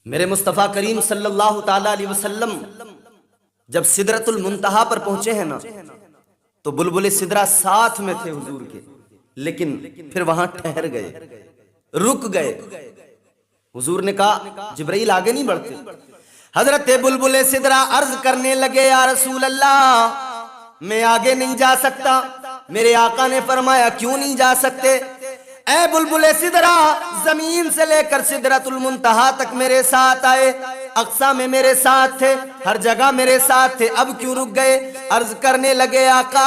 मेरे मुस्तफ़ा करीम सल्लल्लाहु ताला अलैहि वसल्लम जब सिदरतुल मुंतहा पर पहुंचे हैं ना, तो बुलबुल सिदरा साथ में थे हुजूर के, लेकिन फिर वहां ठहर गए, रुक गए। हुजूर ने कहा जिब्राइल आगे नहीं बढ़ते। हजरत बुलबुल सिदरा अर्ज करने लगे, या रसूल अल्लाह मैं आगे नहीं जा सकता। मेरे आका ने फरमाया क्यों नहीं जा सकते? ऐ बुलबुल सिदरा जमीन से लेकर सिदरतुल मुंतहा तक मेरे साथ आए, अक्सा में मेरे साथ थे, हर जगह मेरे साथ थे, अब क्यों रुक गए? अर्ज करने लगे, आका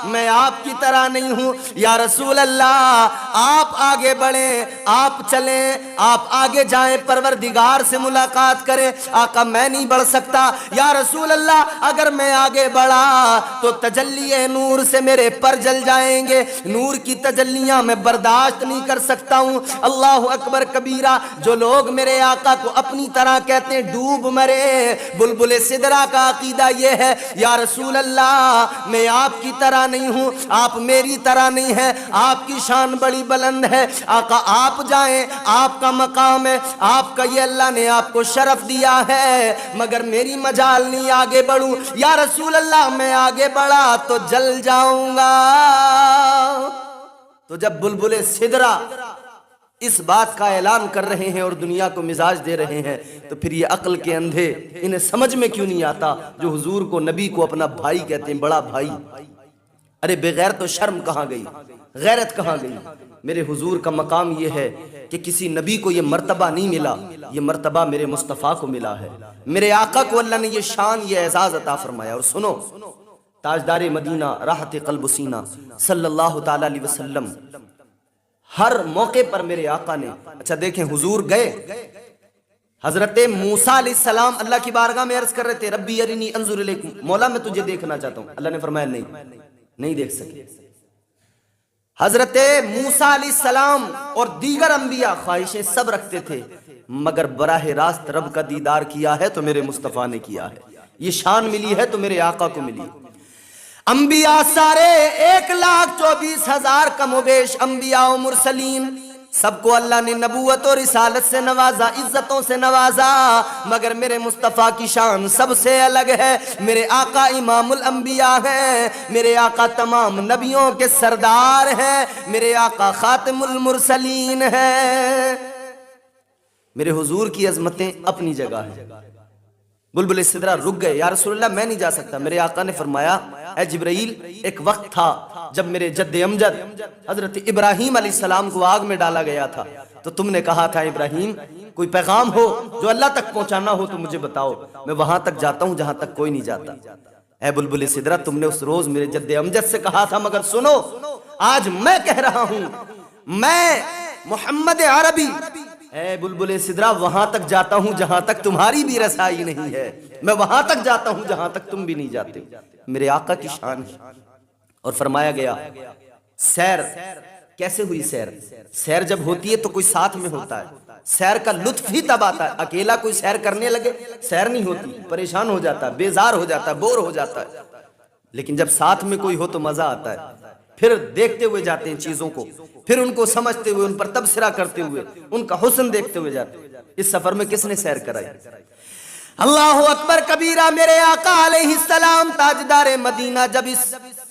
मैं आपकी तरह नहीं हूं। या रसूल अल्लाह आप आगे बढ़े, आप चलें, आप आगे जाएं, परवरदिगार से मुलाकात करें। आका मैं नहीं बढ़ सकता। या रसूल अल्लाह अगर मैं आगे बढ़ा तो तजल्ली नूर से मेरे पर जल जाएंगे, नूर की तजल्लियां मैं बर्दाश्त नहीं कर सकता हूं। अल्लाह अकबर कबीरा। जो लोग मेरे आका को अपनी तरह कहते हैं डूब मरे। बुलबुल सिदरा का अकीदा यह है, या रसूल अल्लाह मैं आपकी तरह नहीं हूं, आप मेरी तरह नहीं है, आपकी शान बड़ी बुलंद है। आका आप जाएं, आपका मकाम है, आपका ये अल्लाह ने आपको शरफ दिया है, मगर मेरी मजाल नहीं आगे बढ़ूं। या रसूल अल्लाह मैं आगे बढ़ा तो जल जाऊंगा। तो जब बुलबुल सिदरा इस बात का ऐलान कर रहे हैं और दुनिया को मिजाज दे रहे हैं, तो फिर ये अक्ल के अंधे इन्हें समझ में क्यों नहीं आता जो हुजूर को, नबी को अपना भाई कहते हैं, बड़ा भाई। अरे बगैर तो शर्म कहाँ गई, गैरत कहाँ गई? मेरे हुजूर का मकाम ये है कि किसी नबी को ये मर्तबा नहीं मिला, ये मर्तबा मेरे मुस्तफ़ा को मिला है। मेरे आका को अल्लाह ने ये शान, ये एजाज अता फरमाया। और सुनो, ताजदारे मदीना राहत क़ल्ब सीना सल्लल्लाहु ताला अलैहि वसल्लम हर मौके पर मेरे आका ने, अच्छा देखें, हुजूर गए, हजरत मूसा अलैहिस्सलाम अल्लाह की बारगाह में अर्ज कर रहे थे, रब्बी अरिनी अंजुर इलैक, मौला मैं तुझे देखना चाहता हूं। अल्लाह ने फरमाया नहीं देख सके। हजरत मूसा अलैहिस्सलाम और दीगर अंबिया ख्वाहिशें सब रखते थे, मगर बराह रास्त रब का दीदार किया है तो मेरे मुस्तफ़ा ने किया है। ये शान मिली है तो मेरे आका को मिली। अंबिया सारे 1,24,000 कमोबेश अंबिया और मुरसलीन, सबको अल्लाह ने नबूवत और रिसालत से नवाजा, इज्जतों से नवाजा, मगर मेरे मुस्तफ़ा की शान सबसे अलग है। मेरे आका इमामुल अंबिया हैं, मेरे आका तमाम नबियों के सरदार हैं, मेरे आका खातिमुल मुरसलीन हैं। मेरे हुजूर की अजमतें अपनी जगह है। बुलबुल सिदरा रुक गए, या रसूलल्लाह मैं नहीं जा सकता। मेरे आका ने फरमाया, ऐ जिब्राइल एक वक्त था जब मेरे जद्दे अमजद हजरत इब्राहीम अलैहिस्सलाम को आग में डाला गया था, तो तुमने कहा था इब्राहीम कोई पैगाम हो जो अल्लाह तक पहुंचाना हो तो मुझे बताओ, मैं वहां तक जाता हूं जहां तक कोई नहीं जाता। ऐ बुलबुल सिदरा तुमने उस रोज मेरे जद्दे अमजद से कहा था, मगर सुनो आज मैं कह रहा हूं, मैं मोहम्मद अरबी ऐ बुलबुल सिदरा वहां तक जाता हूं जहां तक तुम्हारी भी रसाई नहीं है, मैं वहां तक जाता हूं जहां तक तुम भी नहीं जाते। मेरे आका की शान है। और फरमाया गया सैर कैसे हुई? सैर जब होती है तो कोई साथ में होता है, सैर का लुत्फ ही तब आता है। अकेला कोई सैर करने लगे सैर नहीं होती, परेशान हो जाता है, बेजार हो जाता है, बोर हो जाता है। लेकिन जब साथ में कोई हो तो मजा आता है। फिर देखते हुए जाते हैं चीजों को, फिर उनको समझते हुए, उन पर तबसरा करते हुए, उनका हुस्न देखते हुए जाते हैं। इस सफर में किसने सैर कराई? अल्लाह अकबर कबीरा। मेरे आका अलैहिस्सलाम ताजदारे मदीना जब इस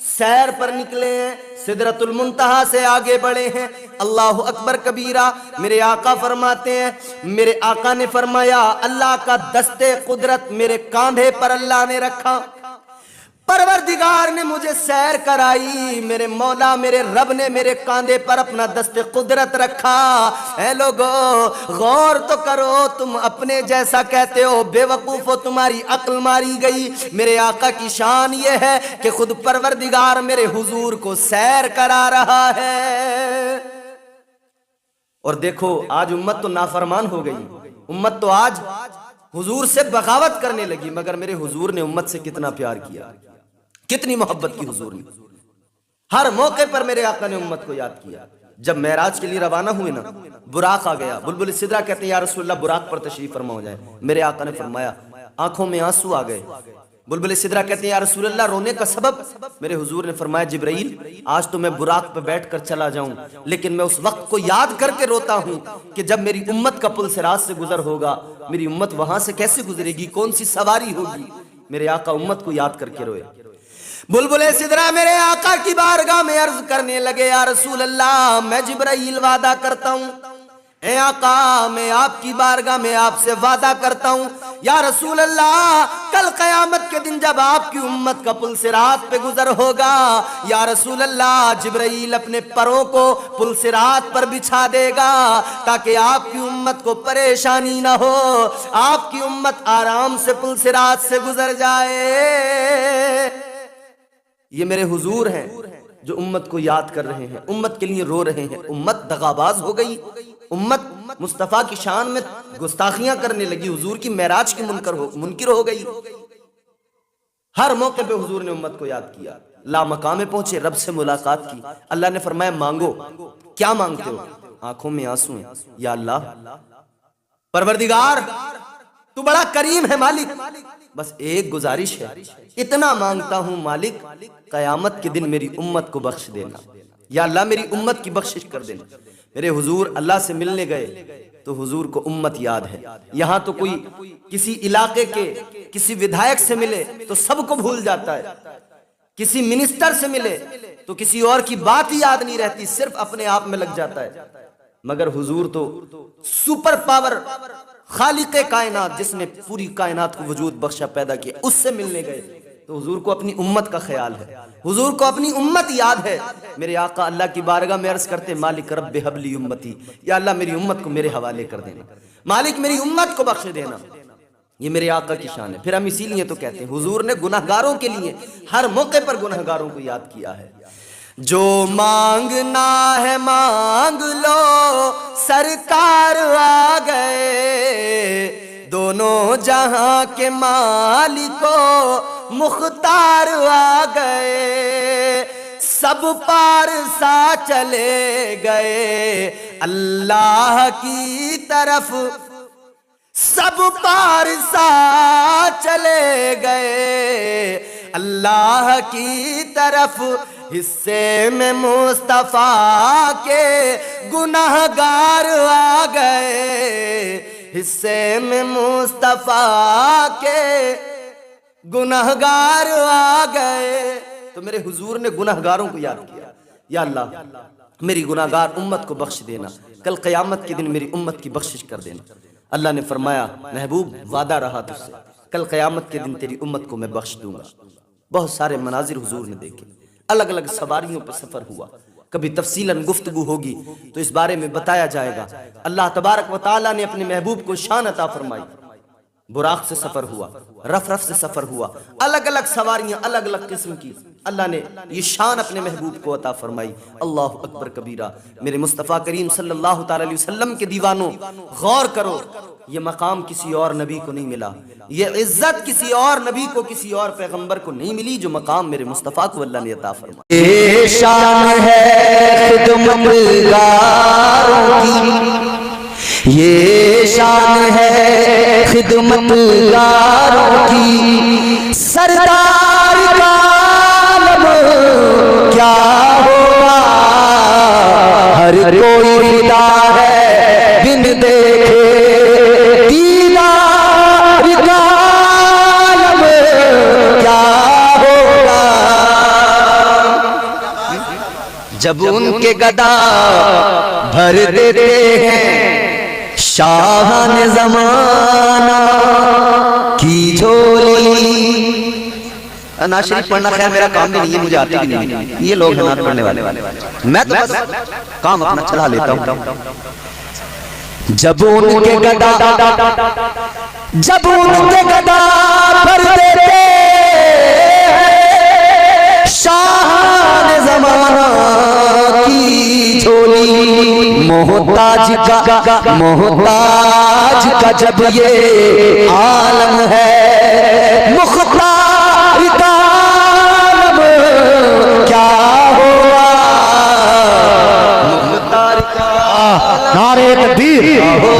सैर पर निकले हैं, सिदरतुल मुंतहा से आगे बढ़े हैं, अल्लाह अकबर कबीरा। मेरे आका फरमाते हैं, मेरे आका ने फरमाया अल्लाह का दस्ते कुदरत मेरे कांधे पर अल्लाह ने रखा, परवरदिगार ने मुझे सैर कराई, मेरे मौला मेरे रब ने मेरे कांधे पर अपना दस्ते कुदरत रखा। ऐ लोगो गौर तो करो, तुम अपने जैसा कहते हो, बेवकूफ हो, तुम्हारी अक्ल मारी गई। मेरे आका की शान ये है कि खुद परवरदिगार मेरे हुजूर को सैर करा रहा है। और देखो आज उम्मत तो नाफरमान हो गई, उम्मत तो आज हुजूर से बगावत करने लगी, मगर मेरे हुजूर ने उम्मत से कितना प्यार किया, कितनी मोहब्बत की हुजूर ने। हर मौके पर मेरे आका ने उम्मत को याद किया। जब मेराज के लिए रवाना हुए ना, बुराक आ गया। बुलबुल सिदरा कहते हैं या रसूलल्लाह बुराक पर तशरीफ फरमा हो जाए। मेरे आका ने फरमाया, आंखों में आंसू आ गए, बुलबुल सिदरा कहते हैं या रसूल अल्लाह रोने का सबब? मेरे हुजूर ने फरमाया जिब्राइल आज तो मैं बुराक पे बैठ कर चला जाऊं, लेकिन मैं उस वक्त को याद करके रोता हूं कि जब मेरी उम्मत का पुल सिरात से गुजर होगा, मेरी उम्मत वहां से कैसे गुजरेगी, कौन सी सवारी होगी। मेरे आका उम्मत को याद करके रोए। बुलबुल सिदरा मेरे आका की बारगाह में अर्ज करने लगे या रसूल अल्लाह मैं जिब्राइल वादा करता हूं, ए आका मैं आपकी बारगाह में आपसे वादा करता हूं या रसूल अल्लाह कल कयामत के दिन जब आपकी उम्मत का पुल सिरात पे गुजर होगा, या रसूल अल्लाह जिब्राइल अपने परों को पुल सिरात पर बिछा देगा ताकि आपकी उम्मत को परेशानी ना हो, आपकी उम्मत आराम से पुल सिरात से गुजर जाए। ये मेरे हुजूर हैं जो उम्मत को याद कर रहे हैं, उम्मत के लिए रो रहे हैं। उम्मत दगाबाज हो गई, उम्मत मुस्तफ़ा की शान में गुस्ताखियां करने लगी, हुजूर की मेराज की मुनकिर हो गई। हर मौके पे हुजूर ने उम्मत को याद किया। ला मकामे पहुंचे, रब से मुलाकात की। अल्लाह ने फरमाया मांगो। क्या मांगते हो? आंखों में आंसू हैं। या अल्लाह परवरदिगार तू बड़ा करीम है मालिक, बस एक गुजारिश है, इतना मांगता हूं मालिक, कयामत के दिन मेरी उम्मत को बख्श देना। या अल्लाह मेरी उम्मत की बख्शिश कर देना। मेरे हुजूर अल्लाह से मिलने गए तो हुजूर को उम्मत याद है। यहां तो कोई किसी इलाके के किसी विधायक से मिले तो सबको भूल जाता है, किसी मिनिस्टर से मिले तो किसी और की बात ही याद नहीं रहती, सिर्फ अपने आप में लग जाता है। मगर हुजूर तो सुपर पावर खालिक़े कायनात, जिसने पूरी कायनात को वजूद बख्शा पैदा किया, उससे मिलने गए तो हुजूर को अपनी उम्मत का ख्याल है, हुजूर को अपनी उम्मत याद है। मेरे आका अल्लाह की बारगाह में अर्ज करते मालिक रब्बे हबली उम्मती, या अल्लाह मेरी उम्मत को मेरे हवाले कर देना, मालिक मेरी उम्मत को बख्श देना। ये मेरे आका की शान है। फिर हम इसीलिए तो कहते हैं हुजूर ने गुनहगारों के लिए हर मौके पर गुनहगारों को याद किया है। जो मांगना है मांग लो सरकार आ गए, दोनों जहां के मालिको मुख्तार आ गए, सब पार सा चले गए अल्लाह की तरफ, सब पार सा चले गए अल्लाह की तरफ, हिस्से में मुस्तफा के गुनाहगार आ गए, हिस्से में मुस्तफा के गुनाहगार आ गए। तो मेरे हुजूर ने गुनाहगारों को याद किया। या अल्लाह मेरी गुनाहगार उम्मत को बख्श देना, कल क़यामत के दिन मेरी उम्मत की बख्शिश कर देना। अल्लाह ने फरमाया महबूब वादा रहा तुझसे, कल क़यामत के दिन तेरी उम्मत को मैं बख्श दूंगा। बहुत सारे मनाजिर हुजूर ने देखे, अलग अलग सवारियों पर सफर हुआ। कभी तफसीलन गुफ्तगू होगी तो इस बारे में बताया जाएगा। अल्लाह तबारक व तआला ने अपने महबूब को शान अता फरमाई। बुराक से सफर हुआ, रफ रफ से सफर हुआ, अलग अलग सवारियां अलग अलग किस्म की। अल्लाह ने ये शान अपने महबूब को अता फरमाई। अल्लाह अकबर कबीरा। मेरे मुस्तफ़ा करीम सल्लल्लाहु ताला अलैहि वसल्लम के दीवानों गौर करो, ये मकाम किसी और नबी को नहीं मिला, ये इज्जत किसी और नबी को किसी और पैगंबर को नहीं मिली जो मकाम मेरे मुस्तफ़ा को अल्लाह ने अता फरमाया। ये शान है खिदमतगारों की, ये शान है खिदमतगारों की, सरदार का आलम क्या होगा, हर कोई फिदा है बिन देखे दीदार का आलम क्या होगा। जब उनके गदा भर देते हैं शाहान ज़माना की झोली। नाशरीफ पढ़ना खैर मेरा काम नहीं है, मुझे आती भी नहीं, ये लोग हैं नात पढ़ने वाले, मैं तो बस काम अपना चला लेता हूँ। जब उनके गदा भर देते शाहान ज़माना की झोली, मोहताज का जब ये आलम है, मुख्तार का आलम क्या हुआ, मुख्तार का नारे तकबीर,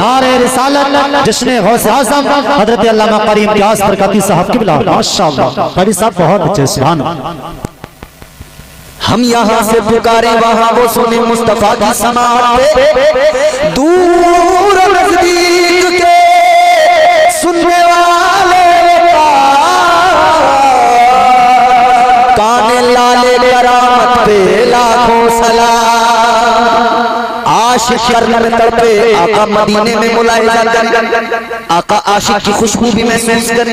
नारे रिसालत। जिसने गौसे आज़म हजरत अल्लामा कारी इम्तियाज बरकती साहब की बिला, माशाअल्लाह कारी साहब बहुत अच्छे, सुभान अल्लाह। हम यहाँ से पुकारे वहाँ वो सुने मुस्तफा की समात पे, दूर नजदीक के सुनने वाले काने लाले करामत पे लाखों सलाम। आशिक करने में तड़पे आका मदीने में मुलाहिजा कर, आका आशिक की खुशबू भी महसूस कर।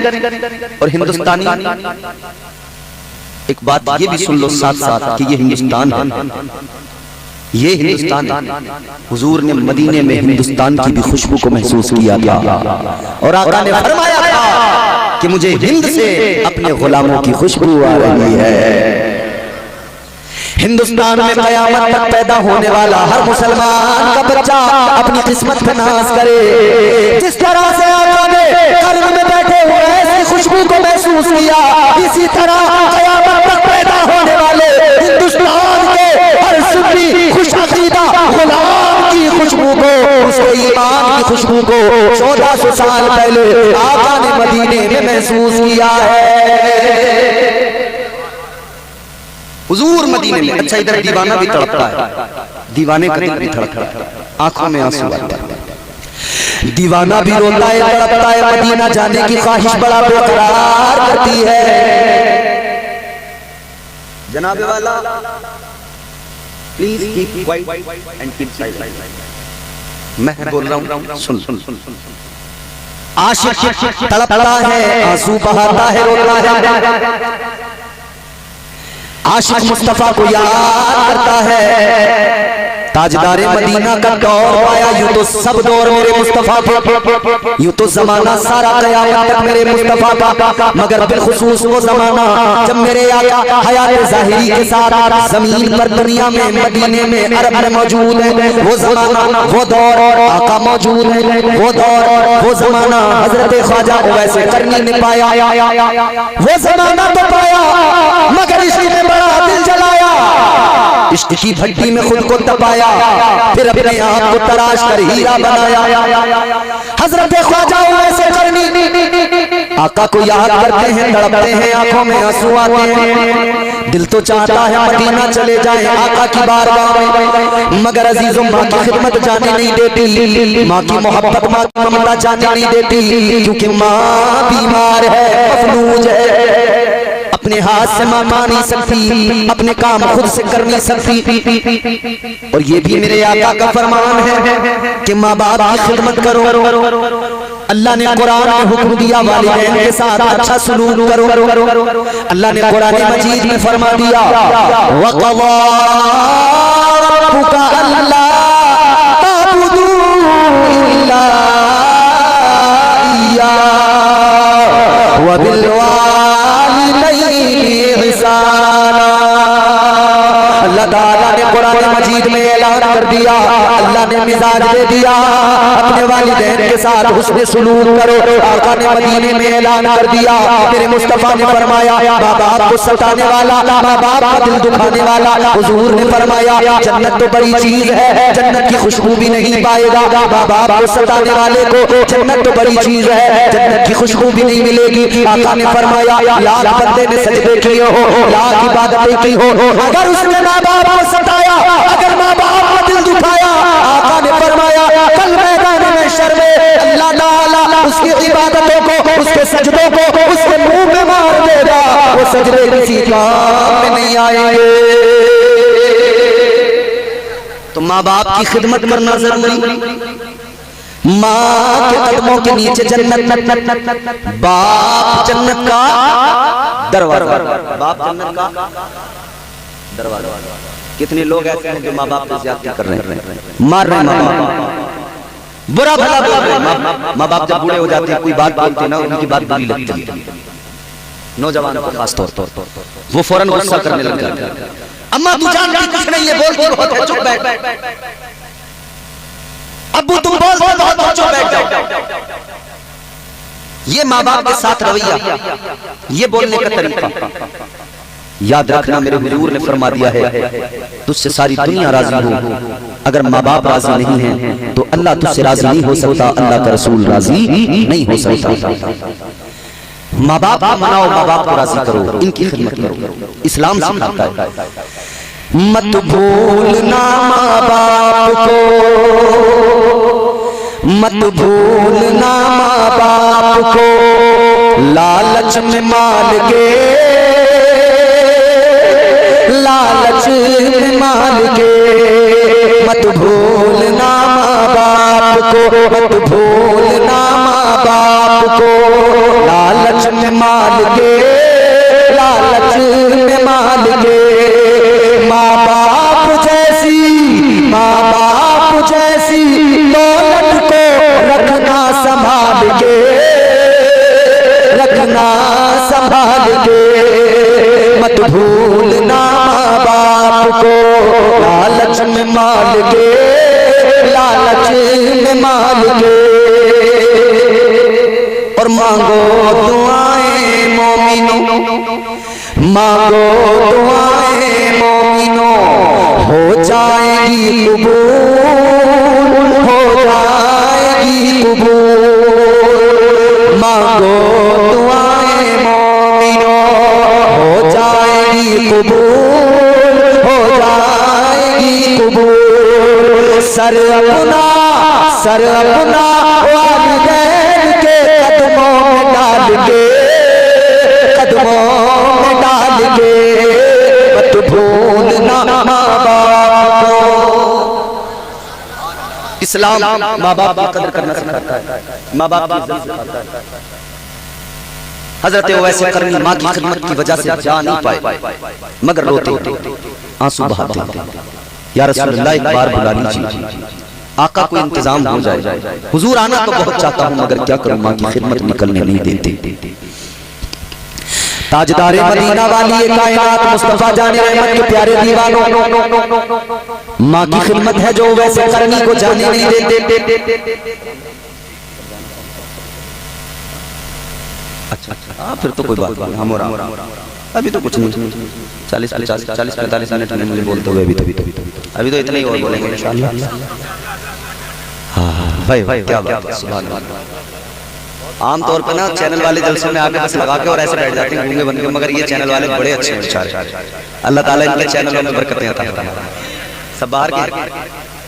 और हिंदुस्तानी एक बात ये भी सुन लो साथ साथ कि ये हिंदुस्तान है, ये हिंदुस्तान है। हुजूर ने मदीने में हिंदुस्तान की भी खुशबू को महसूस किया था और आका ने फरमाया था कि मुझे हिंद से अपने गुलामों की खुशबू आ रही है। हिंदुस्तान में कयामत तक पैदा होने वाला हर मुसलमान का बच्चा अपनी किस्मत पे नाज करे। जिस तरह से आका ने कर्म में बैठे हुए ऐसी खुशबू को महसूस किया, इसी तरह कयामत तक पैदा होने वाले हिंदुस्तान के हर सुन्नी खुश अकीदा गुलाम की खुशबू को, उसके ईमान की खुशबू को 1400 साल पहले आका ने मदीने में महसूस किया है। हुजूर मदीने में। अच्छा इधर दीवाना भी तड़पता है, दीवाने का दिल भी धड़कता है, आंखों में आंसू आते हैं। दीवाना भी रोता है, तड़पता है, मदीना जाने की ख्वाहिश बड़ा बेकरार करती है। जनाबे वाला please keep quiet and keep silent. मैं बोल रहा हूं, सुन सुन सुन सुन। आशिक तड़पता है, आंसू बहाता है, रोता है। आशिक मुस्तफा को याद करता है। ताजदारे मदीना का दौर आया, यूं तो सब दौर मेरे मुस्तफा के, यूं तो जमाना सारा कयामत तक मेरे मुस्तफा का, मगर बिलखुसूस वो जमाना जब मेरे आका हयात ज़ाहिरी के साथ जमीन पर दुनिया में मदीने में अरब में मौजूद है। वो जमाना वो दौर आका मौजूद है, वो दौर वो जमाना हजरत ख्वाजा वैसे करनी ने पाया। वो जमाना तो पाया मगर इसी में बड़ा दिल जलाया, इश्क की भट्टी में खुद को तपाया, फिर अपने आप को तराश कर हीरा बनाया। हजरत ख्वाजा वैसे करनी आका को याद करते हैं, तड़पते हैं, आंखों में आंसू आते हैं। दिल तो चाहता है मदीना चले जाए आका की बारगाह में, मगर अजीजों माँ की खिदमत जाने नहीं देती, माँ की मोहब्बत माँ की ममता जाने नहीं देती, क्योंकि माँ बीमार है, मफलूज है, अपने हाथ से माँ खा नहीं सकती, अपने काम खुद से कर नहीं सकती। और ये भी मेरे आका का फरमान है कि माँ बाप की खिदमत करो। अल्लाह ने कुरान में हुक्म दिया वालिदैन के साथ अच्छा सलूक करो। अल्लाह ने कुरान मजीद में फरमा दिया, वक़ज़ा रब्बुका अल्ला ताबुदू इल्ला इय्याहु व बिल अल्लाह ताला ने कुरान मजीद में ऐलान कर दिया, अल्लाह ने मिजाज दे दिया, अपने वालिदैन के साथ हुस्न सुलूक करो। आका ने मदीने में ऐलान कर दिया, मेरे मुस्तफा ने फरमाया, माँ बाप को सताने वाला, माँ बाप का दिल दुखाने वाला, हुजूर ने फरमाया जन्नत तो बड़ी चीज है, जन्नत की खुशबू भी नहीं पाएगा। माँ बाप को सताने वाले को जन्नत तो बड़ी चीज है, जन्नत की खुशबू भी नहीं मिलेगी। आका ने फरमाया लाख बंदे ने सजदे किए हो, लाख इबादतें की हो, अगर उसने माँ बाप को सताया, अगर माँ बाप का दिल दुखाया, आका ने फरमाया कल मैदान में शर्मे अल्लाह ताला उसकी इबादतों को, उसके सजदों को उसके मुंह में मार देगा, वो सजदे किसी काम में नहीं आएंगे। तो माँ बाप की खिदमत करना जरूरी, माँ के कदमों के नीचे जन्नत, बाप जन्नत का दरवाजा, बाप जन्नत का दरवाजा। कितने लोग ऐसे हैं जो माँ बाप से ज्यादती कर रहे हैं, मार रहे हैं माँ बाप, बुरा भला बोल रहे हैं। माँ बाप जब बूढ़े हो जाते हैं कोई बात बोलते ना, उनकी बात बुरी लगती है, नौजवान को खास तौर पर वो फौरन गुस्सा करने लग जाते हैं। अम्मा तू जानती कुछ नहीं है, बोलती बहुत है, चुप बैठ। अब्बू तुम बोलते बहुत, चुप बैठ जाओ। ये माँ बाप के साथ रवैया, ये बोलने का तरीका। याद रखना मेरे हुजूर ने फरमा दिया है तुझसे सारी दुनिया राजी हो, अगर माँ बाप राजी नहीं है तो अल्लाह तुझसे राजी नहीं हो सकता, अल्लाह का रसूल राजी नहीं हो सकता। माँ बाप को मनाओ, माँ बाप को राजी करो, इनकी खिदमत करो, इस्लाम सिखाता है। मत भूलना माँ बाप को, मत भूलना माँ बाप को, लालच में माल के, लालच में माल के। मत भूलना माँ बाप को, मत भूलना माँ बाप को, लालच में माल के, लालच में माल के। माँ बाप जैसी, माँ बाप जैसी दौलत को रखना संभाल के, रखना संभाल के। मत भूलना माँ बाप को, लालच में माल के, लालच में माल के। और मांगो दुआएं मोमिनो, मांगो दुआएं मोमिनो, हो जाएगी कबूल, हो जाएगी कबूल। मांगो दुआएं मोमिनो, हो जाएगी कबूल, हो जाएगी कबूल। सर अपना, सर अपना वालिदैन के कदमों में डाल के, कदमों में डाल के। मत भूलना माँ बाप को। इस्लाम माँ बाप की कदर करना सिखाता है, माँ बाप की इज्जत सिखाता है। हजरत वैसे करनी माँ की खिदमत की वजह से जा नहीं पाए, मगर रोते आंसू बहाते, या रसूलुल्लाह एक बार बुला लीजिए, आका को इंतजाम हो जाए। हुजूर आना तो बहुत चाहता हूँ मगर क्या करूँ, माँ की खिदमत निकलने नहीं देते। ताजदारे मदीना वाली कायनात मुस्तफा जाने रहमत के प्यारे दीवानों, माँ की खिदमत है जो वैसे करनी को जाने नहीं देते। अच्छा फिर तो कोई बात नहीं, हम अभी तो कुछ नहीं, 40-45 मिनट में मुझे बोलते हुए अभी तो इतना ही और बोलेंगे इंशाअल्लाह। हाँ भाई भाई क्या बात है, सुभान अल्लाह। आमतौर पर ना चैनल वाले जलसों में आके बस लगा के और ऐसे बैठ जाते हैं गूंगे बन के, मगर ये चैनल वाले बड़े अच्छे हैं बेचारे, अल्लाह ताला इनके चैनलों में बरकतें अता फरमाए। सब बाहर के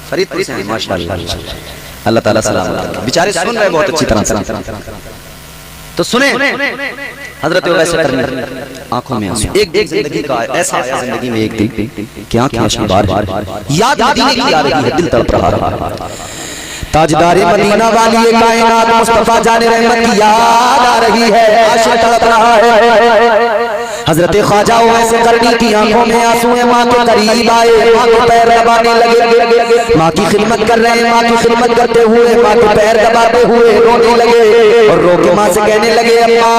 फरीदपुर से हैं माशाअल्लाह, अल्लाह ताला सलामत रखे, बेचारे सुन रहे बहुत अच्छी तरह से। तो सुने हजरत वैसे करनी आंखों में आंसू, एक एक जिंदगी का ऐसा आया जिंदगी में एक दिन क्या क्या बार याद मदीने की आ रही है, दिल तड़प रहा है। ताजदारे मदीना वाली कायनात मुस्तफा जाने रहमत की याद आ रही है, आशिक तड़प रहा है। हजरत ख्वाजा वैसे करनी की आंखों में आंसू है, माँ के करीब आए, माँ के पैर दबाने लगे, माँ की खिदमत कर रहे हैं, माँ की खिदमत करते हुए माँ के पैर दबाते हुए रोने लगे और रो के माँ से कहने लगे, अम्मा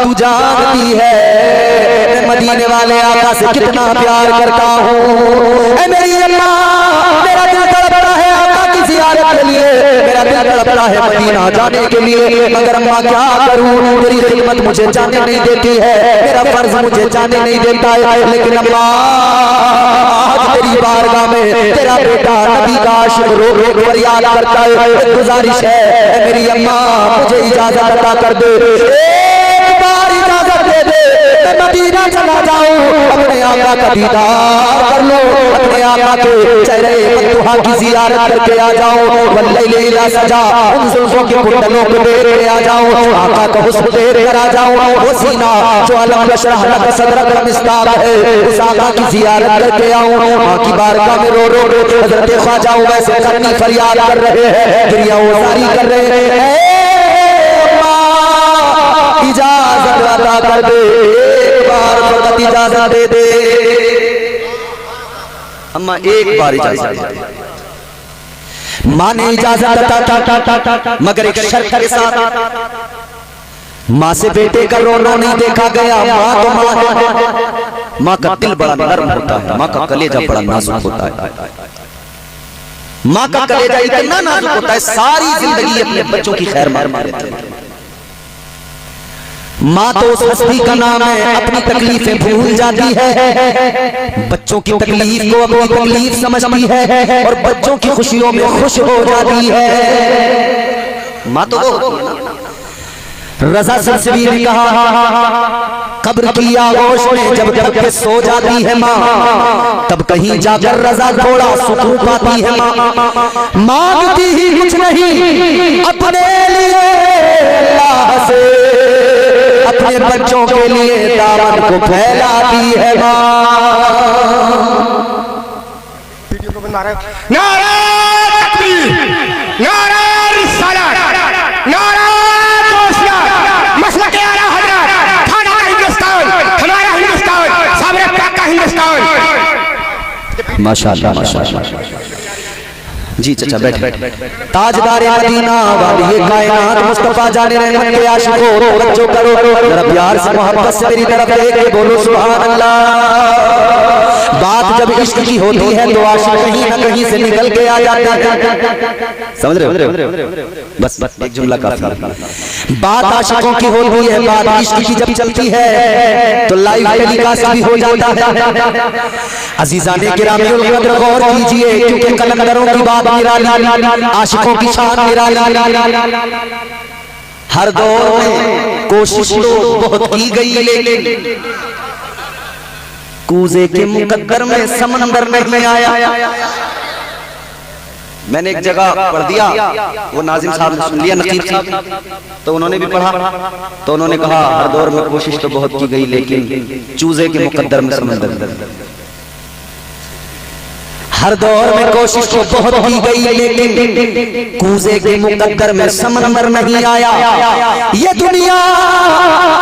तू जानती है मैं मदीने वाले आका से कितना प्यार करता हूँ। मेरी अम्मा मेरा दिल तड़पता है आका की ज़ियारत के लिए, मेरा दिल तड़पता है मदीना जाने के लिए, मगर अम्मा क्या करूँ, तेरी खिदमत मुझे जाने नहीं देती है, मेरा फर्ज मुझे जाने नहीं देता है। लेकिन अम्मा आज तेरी बारगाह में तेरा बेटा नबी का आशिक रो रो कर याद करता है, गुजारिश है मेरी अम्मा मुझे इजाजत अता कर दे, एक बार इजाजत दे दे, मैं मदीना चला जाऊं, अपने आका का दीदार कर लो, अपने आका के चेहरे मत्तुहा की ज़ियारत करके आ जाऊं, वल्लैल इज़ा सजा उन जुल्फों के कुंडलों को देख के आ जाऊं, आका का हुस्न देख कर आ जाऊं, वो सीना जो अलम नशरह लक सदरक मिस्ताब है उस आका की ज़ियारत करके आऊं, मां की बारगाह में रो रो हज़रत ख्वाजा वैसे करनी फरियाद कर रहे हैं, गिरिया उजारी कर रहे हैं, इजाजत अता कर दे, एक बार फकत इजाजत दे दे अम्मा, एक बार इजाजत दे दे। मां ने इजाजत अता मगर एक शर्त के साथ, माँ से बेटे का रोना नहीं देखा गया, माँ तो माँ है, माँ का दिल बड़ा नर्म होता है, माँ का कलेजा बड़ा नाजुक होता है, माँ का कलेजा इतना नाजुक होता है सारी जिंदगी अपने बच्चों की खैर मार मार देते हैं। माँ तो उस हस्ती का नाम है, अपनी तकलीफें भूल जाती है, बच्चों की तकलीफ को अपनी तकलीफ समझती है और बच्चों की खुशियों में खुश हो जाती है। माँ तो वो होती है ना। रजा सरसबी ने कहा कब्र की आगोश में जब जब के सो जाती है माँ, तब कहीं जाकर रजा थोड़ा सुकून पाती है माँ। मांगती ही कुछ नहीं अपने लिए अल्लाह से, अपने बच्चों के लिए दामन को फैलाती है माँ। नारा तकबीर, नारा रिसालत, नारा मसलक आला हज़रत, खाना हिंदुस्तान, हमारा हिंदुस्तान, साबरे पाक का हिंदुस्तान। माशाअल्लाह माशाअल्लाह। जी चाचा बैठ बैठ। ताजदार मदीना वाली कायनात मुस्तफा जाने रहमत के आशिकों, बच्चों करो जरा प्यार से मोहब्बत से मेरी तरफ देख के बोलो सुभान अल्लाह। बात जब इश्क की होती है तो आशिक कहीं ना कहीं से निकल के आ जाते हैं, समझ रहे हो? बस बस एक जुमला काफी। बात आशिकों की होती है, बात इश्क की जब चलती है तो लाइव टेलीकास्ट भी हो जाता है। अजीजाने किरामीउल कद्र गौर कीजिए, क्योंकि कलंदरों की बात निराली, आशिकों की शान निराली। हर दौर में कोशिश तो बहुत की गई, लेकिन कूजे के मुकद्दर में समंदर नहीं आया। मैंने एक जगह पढ़ दिया, वो नाजिम साहब ने सुन लिया, नकीब साहब, तो उन्होंने भी पढ़ा, तो उन्होंने कहा हर दौर में कोशिश तो बहुत की गई, लेकिन चूजे के मुकद्दर में समंदर। हर दौर में कोशिश तो बहुत की गई, लेकिन कूजे के मुकद्दर में समंदर नहीं आया। ये दुनिया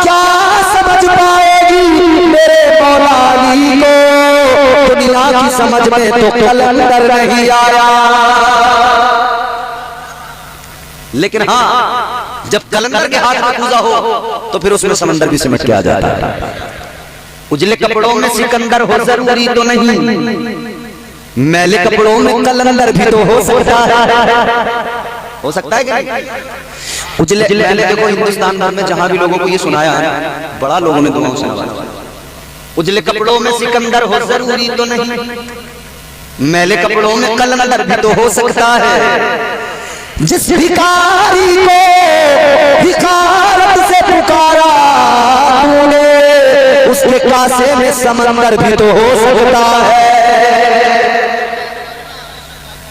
क्या समझ पाएगी मेरे मौला अली को, दुनिया की समझ में तो कलंदर नहीं आया। लेकिन हाँ, जब कलंदर के हाथ में कूजा हो तो फिर उसमें समंदर भी सिमट के आ जाता है। उजले कपड़ों में सिकंदर हो जरूरी तो नहीं, मैले कपड़ों में कलंदर भी तो हो सकता है कि उजले मैले। देखो हिंदुस्तान भर में जहां भी लोगों को ये सुनाया है, बड़ा लोगों ने दुआओं सुनाया, उजले कपड़ों में सिकंदर हो जरूरी तो नहीं, मैले कपड़ों में कलंदर भी तो हो सकता है। जिस भिखारी को भिखारत से पुकारा तूने, उसके कासे में समंदर भी तो हो सकता है।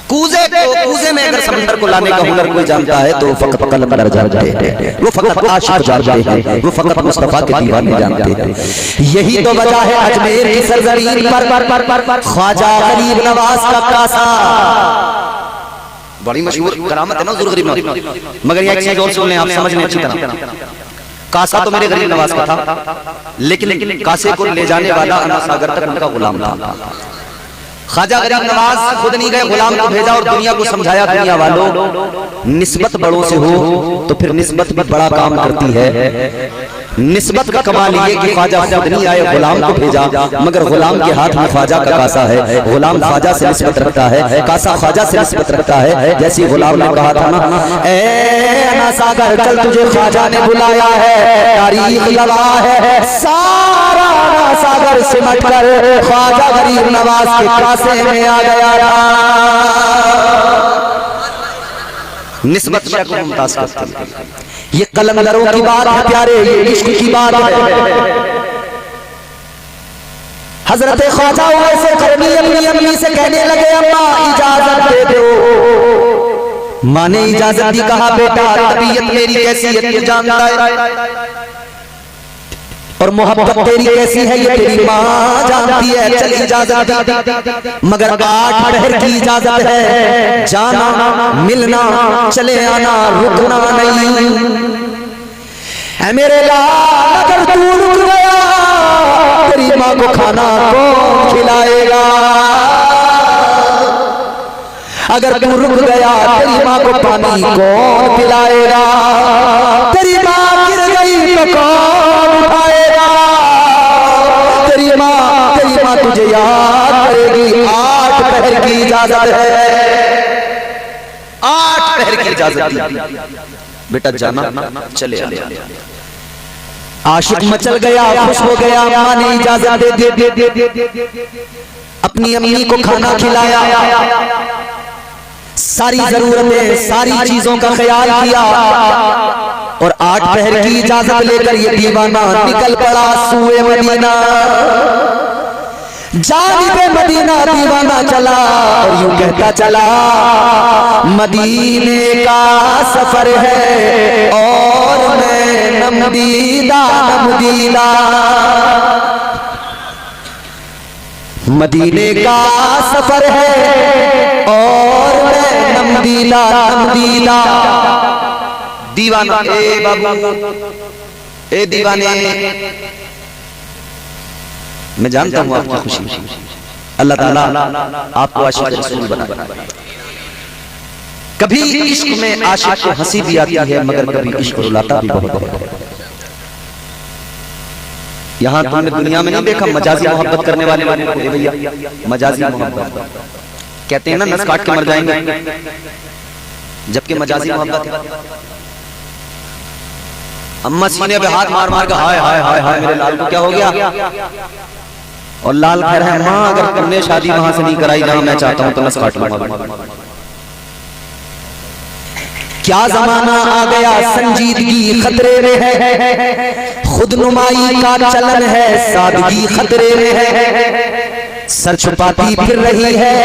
कूजे में अगर समंदर को लाने का हुनर कोई जानता है तो फकत कलंदर जानते हैं, वो फकत आशिक जानते हैं, वो फकत मुस्तफा के दीवाने जानते हैं। यही तो वजह है अजमेर की सरजमीन पर ख्वाजा गरीब नवाज का कासा, बड़ी मशहूर करामत है ना हुजूर गरीब नवाज। मगर एक चीज और सुन लें, आप समझ लें अच्छी तरह। कासा तो मेरे गरीब नवाज का था, लेकिन कासे को ले जाने वाला अना सागर तक उनका गुलाम था। ख्वाजा गरीब नवाज खुद नहीं गए, गुलाम को भेजा और दुनिया को समझाया, दुनिया वालों निस्बत बड़ों से हो तो फिर निस्बत भी बड़ा काम करती है। निस्बत का कमाल ये कि ख्वाजा खुद नहीं आए, गुलाम को भेजा, मगर गुलाम के हाथ में ख्वाजा का कासा है, गुलाम ख्वाजा से निस्बत रखता है, कासा ख्वाजा से निस्बत रखता है। जैसे गुलाम ने कहा था ना, ए अना सागर चल तुझे ख्वाजा ने बुलाया है, तारीख गवाह है, सारा अना सागर सिमट कर ख्वाजा गरीब नवाज के कासे में आ गया। निस्बत को मुमताज करती है। ये कलंदरों की बात है प्यारे, ये इश्क की बात है। हजरत ख्वाजा से करनी अपनी अम्मी से कहने लगे, अम्मा इजाजत दे दो। माँ ने इजाजत दी, कहा बेटा तबीयत मेरी कैसी है तू जानता है, और मोहब्बत तेरी कैसी है ये तेरी माँ जानती है। चल इजाजत दी, मगर 8 पहर की इजाजत है, जाना मिलना चले आना रुकना नहीं। ऐ मेरे लाल अगर तू रुक गया तेरी माँ को खाना कौन खिलाएगा, अगर तू रुक गया तेरी माँ को पानी कौन पिलाएगा, तेरी माँ गिर गई तो कौन उठाएगा, तेरी माँ तुझे याद करेगी। 8 पहर की इजाजत है, 8 पहर की इजाजत दी, बेटा जाना चले आना। आशिक मचल गया, खुश हो गया, माँ ने इजाजत दे दी, अपनी अम्मी को खाना खिलाया, सारी जरूरतें, सारी चीजों का ख्याल किया और 8 पहर की इजाजत लेकर ये दीवाना निकल पड़ा सूए मदीना। जानिबे मदीना दीवाना चला और यूं कहता चला, मदीने का सफर है और मैं नमदीदा नमदीदा। मदीने का सफर है और मैं नमदीदा नमदीदा। दीवाना ए बाबू, ए दीवाने, मैं जानता हूं आपकी खुशी, अल्लाह ताला आपको आशिक रसूल बनाए। कभी इश्क में आशिक को हंसी भी आती है, मगर कभी इश्क रुलाता भी बहुत है। यहां तुमने दुनिया में नहीं देखा मजाजी मोहब्बत करने वाले लोगों को? भैया मजाजी मोहब्बत कहते हैं ना, नस काट के मर जाएंगे, जबकि मजाजी मोहब्बत है। अम्मा सीने पे हाथ मार मार के हाय हाय हाय हाय मेरे लाल को क्या हो गया, और लाल कह रहा है माँ अगर तुमने शादी वहां से नहीं कराई जहां मैं चाहता हूं तो नस काट लूंगा। क्या जमाना आ गया, संजीदगी खतरे में है, खुद नुमाई का चलन है, सादगी खतरे में है, सर छुपाती फिर रही है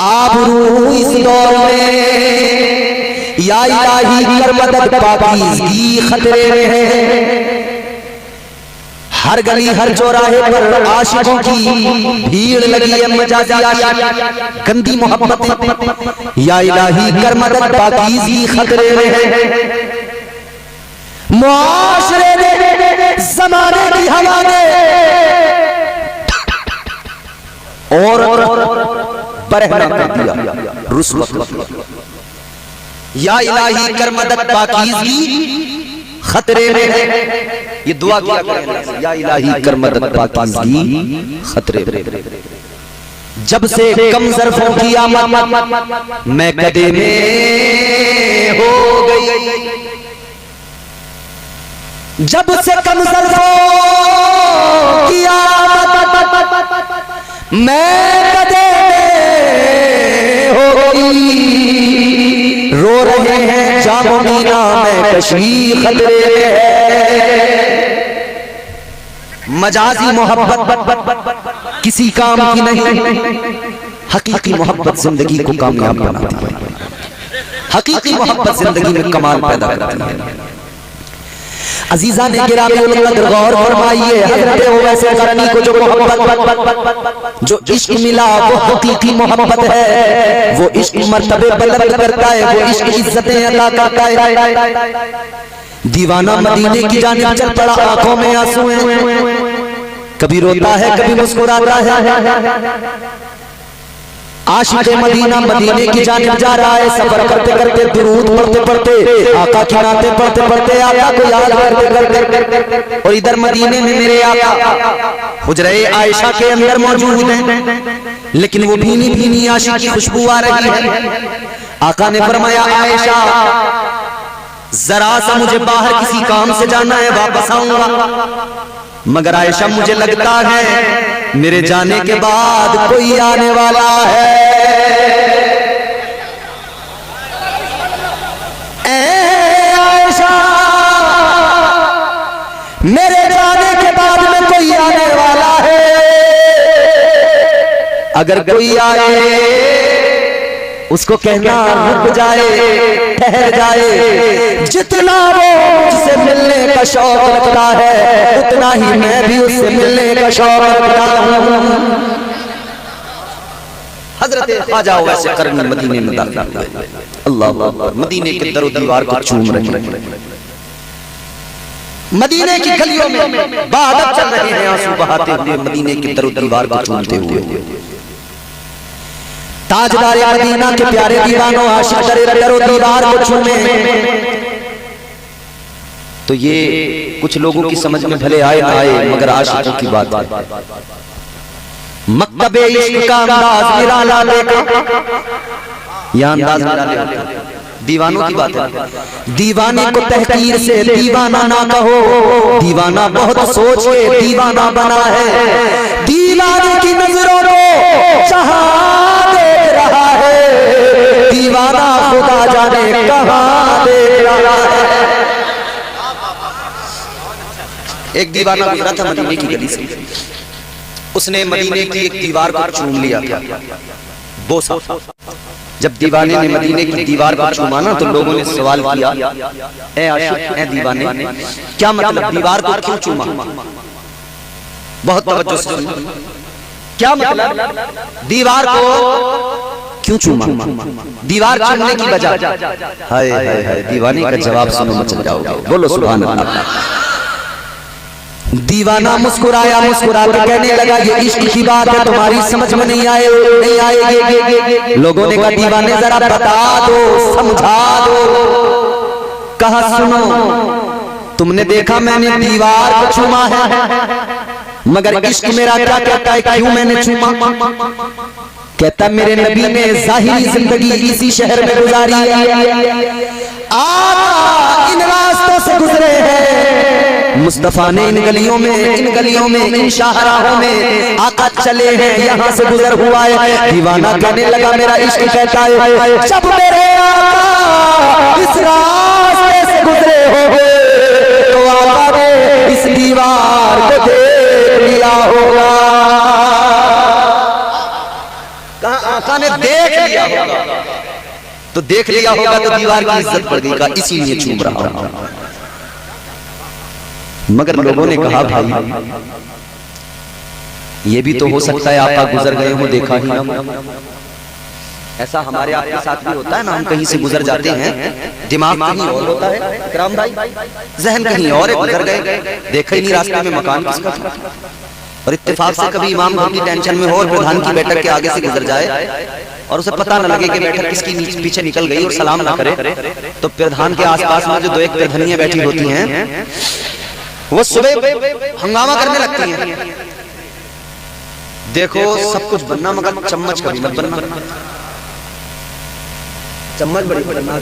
आबरू इस दौर में, या इलाही कर मदद पाकीज़गी खतरे में है। हर गली हर चौराहे पर आशिकों की भीड़ लगी है, मजाजी आशिक, गंदी मोहब्बत, या इलाही कर मदद पाकीज़गी खतरे में है। मुआशरे ने ज़माने की हवा ने और बरहना कर दिया, रुस्वत, या इलाही कर मदद पाकीज़गी खतरे में है। ये दुआ किया करें, या इलाही कर मदद पाकीज़गी खतरे में। जब से कम ज़र्फ़ों की आमद मैं कदे में हो गई, जब से कम ज़र्फ़ों की आमद मैं कदे में हो गई, रो रहे हैं जामो मीना में कशी खतरे है। मजाजी मोहब्बत किसी काम की नहीं, हकीकी मोहब्बत जिंदगी को कामयाब बनाती है, हकीकी मोहब्बत जिंदगी में कमाल पैदा करती है। अजीजा ने गिरामी गौर फरमाइए, हज़रत उवैस करनी को जो मोहब्बत, जो इश्क मिला वो हकीकी मोहब्बत है, वो इश्क मर्तबे बुलंद करता है, वो इश्क इज्जतें अता करता है। दीवाना मदीने की जानिब चल पड़ा, आंखों में आंसू हैं, कभी रोता है कभी मुस्कुराता है। आशिक मदीना मदीने की जानिब जा रहा है, सफर करते करते, दुरूद पढ़ते पढ़ते, आका की नाते पढ़ते पढ़ते, आका को याद करते करते, और इधर मदीने में मेरे आका हुजरे आयशा के अंदर मौजूद हैं, लेकिन वो भीनी भीनी आशिक की खुशबू आ रही है। आका ने फरमाया आयशा जरा सा मुझे बाहर किसी काम से जाना है, वापस आऊंगा। मगर आयशा मुझे लगता है मेरे जाने के बाद कोई आने वाला है, ऐ आयशा मेरे जाने के बाद में कोई आने वाला है, अगर कोई आए उसको कहना रुक जाए, ठहर जाए, जितना वो मुझसे मिलने का शौक रखता है उतना ही मैं भी उससे मिलने का शौक रखता हूँ। हजरत ख्वाजा वैसे करनी मदीने में दाखिल हुए, अल्लाह अकबर, मदीने के दरो दीवार को चूम रहे हैं, मदीने की गलियों में बादल चल रहे हैं, आंसू बहाते हुए मदीने के दरो दीवार को चूमते हुए। ताजदार मदीना के प्यारे दीवानों, आशिक दरो दीवार को चूमे। तो ये कुछ लोगों की समझ में भले आए ना आए, मगर आशिकों की बात है। मकतबे इश्क का अंदाज निराला देखा, यह अंदाज निराला, दीवानों की बात है। दीवाने को तहकीर से दीवाना ना कहो, दीवाना बहुत सोच के दीवाना बना है। दीवाने की नजरों को जहां देख रहा है, दीवाना खुदा जाने कहां देख रहा है। एक दीवाना गुजरा था मदीने की गली से, उसने मदीने की एक दीवार को चूम लिया था, बोसा। जब दीवाने ने मदीने की दीवार को चूमा ना तो लोगों ने सवाल किया, ए आशिक, ए दीवाने, क्या मतलब दीवार को क्यों चूमा? बहुत तवज्जो से सुनो, क्या मतलब दीवार को क्यों चूमा? दीवार चूमने की वजह, हाय हाय हाय, दीवाने का जवाब सुनो मचल जाओगे, बोलो सुभान अल्लाह। दीवाना मुस्कुराया, मुस्कुरा के कहने लगा, ये इश्क की बात है, तुम्हारी समझ में नहीं आएगी। लोगों ने कहा, दीवाने जरा बता दो, समझा दो। कहा, सुनो, तुमने देखा मैंने दीवार को चूमा है, मगर इश्क मेरा क्या कहता है, क्यों मैंने चूमा? कहता, मेरे नबी ने जाहिरी जिंदगी इसी शहर में गुजारी है, आका इन रास्तों से गुजरे हैं, मुस्तफा ने इन गलियों में इन शाहराहों में आका चले हैं, यहाँ से गुजर हुआ है। दीवाना कहने लगा, मेरा इश्क कहता है, जब मेरे आका इस रास्ते से गुजरे होंगे तो आका ने इस दीवार को देख लिया होगा। कहा, आका ने देख लिया होगा, तो देख लिया होगा तो दीवार की इज्जत बढ़ गई, का इसीलिए चूम रहा हूं। मगर लोगों ने कहा, भाई ये भी तो हो सकता है आपका गुजर गए हो, देखा ही ना। ऐसा हमारे आपके साथ भी होता है ना, हम कहीं से गुजर जाते हैं, दिमाग कहीं और होता है इकराम भाई, जहन कहीं और है, गुजर गए, देखा ही नहीं रास्ते में मकान किसका था। और इत्तेफाक से कभी इमाम घर की टेंशन में हो और प्रधान की बैठक के आगे से गुजर जाए और उसे पता न लगे कि बैठक किसकी पीछे निकल गई और सलाम ना करे, तो प्रधान के आसपास में जो दो एक प्रधानियां बैठी होती हैं वो सुबह हंगामा करने लगती हैं। देखो सब कुछ बनना मगर चम्मच कभी मत बनना, चम्मच बड़ी बनना।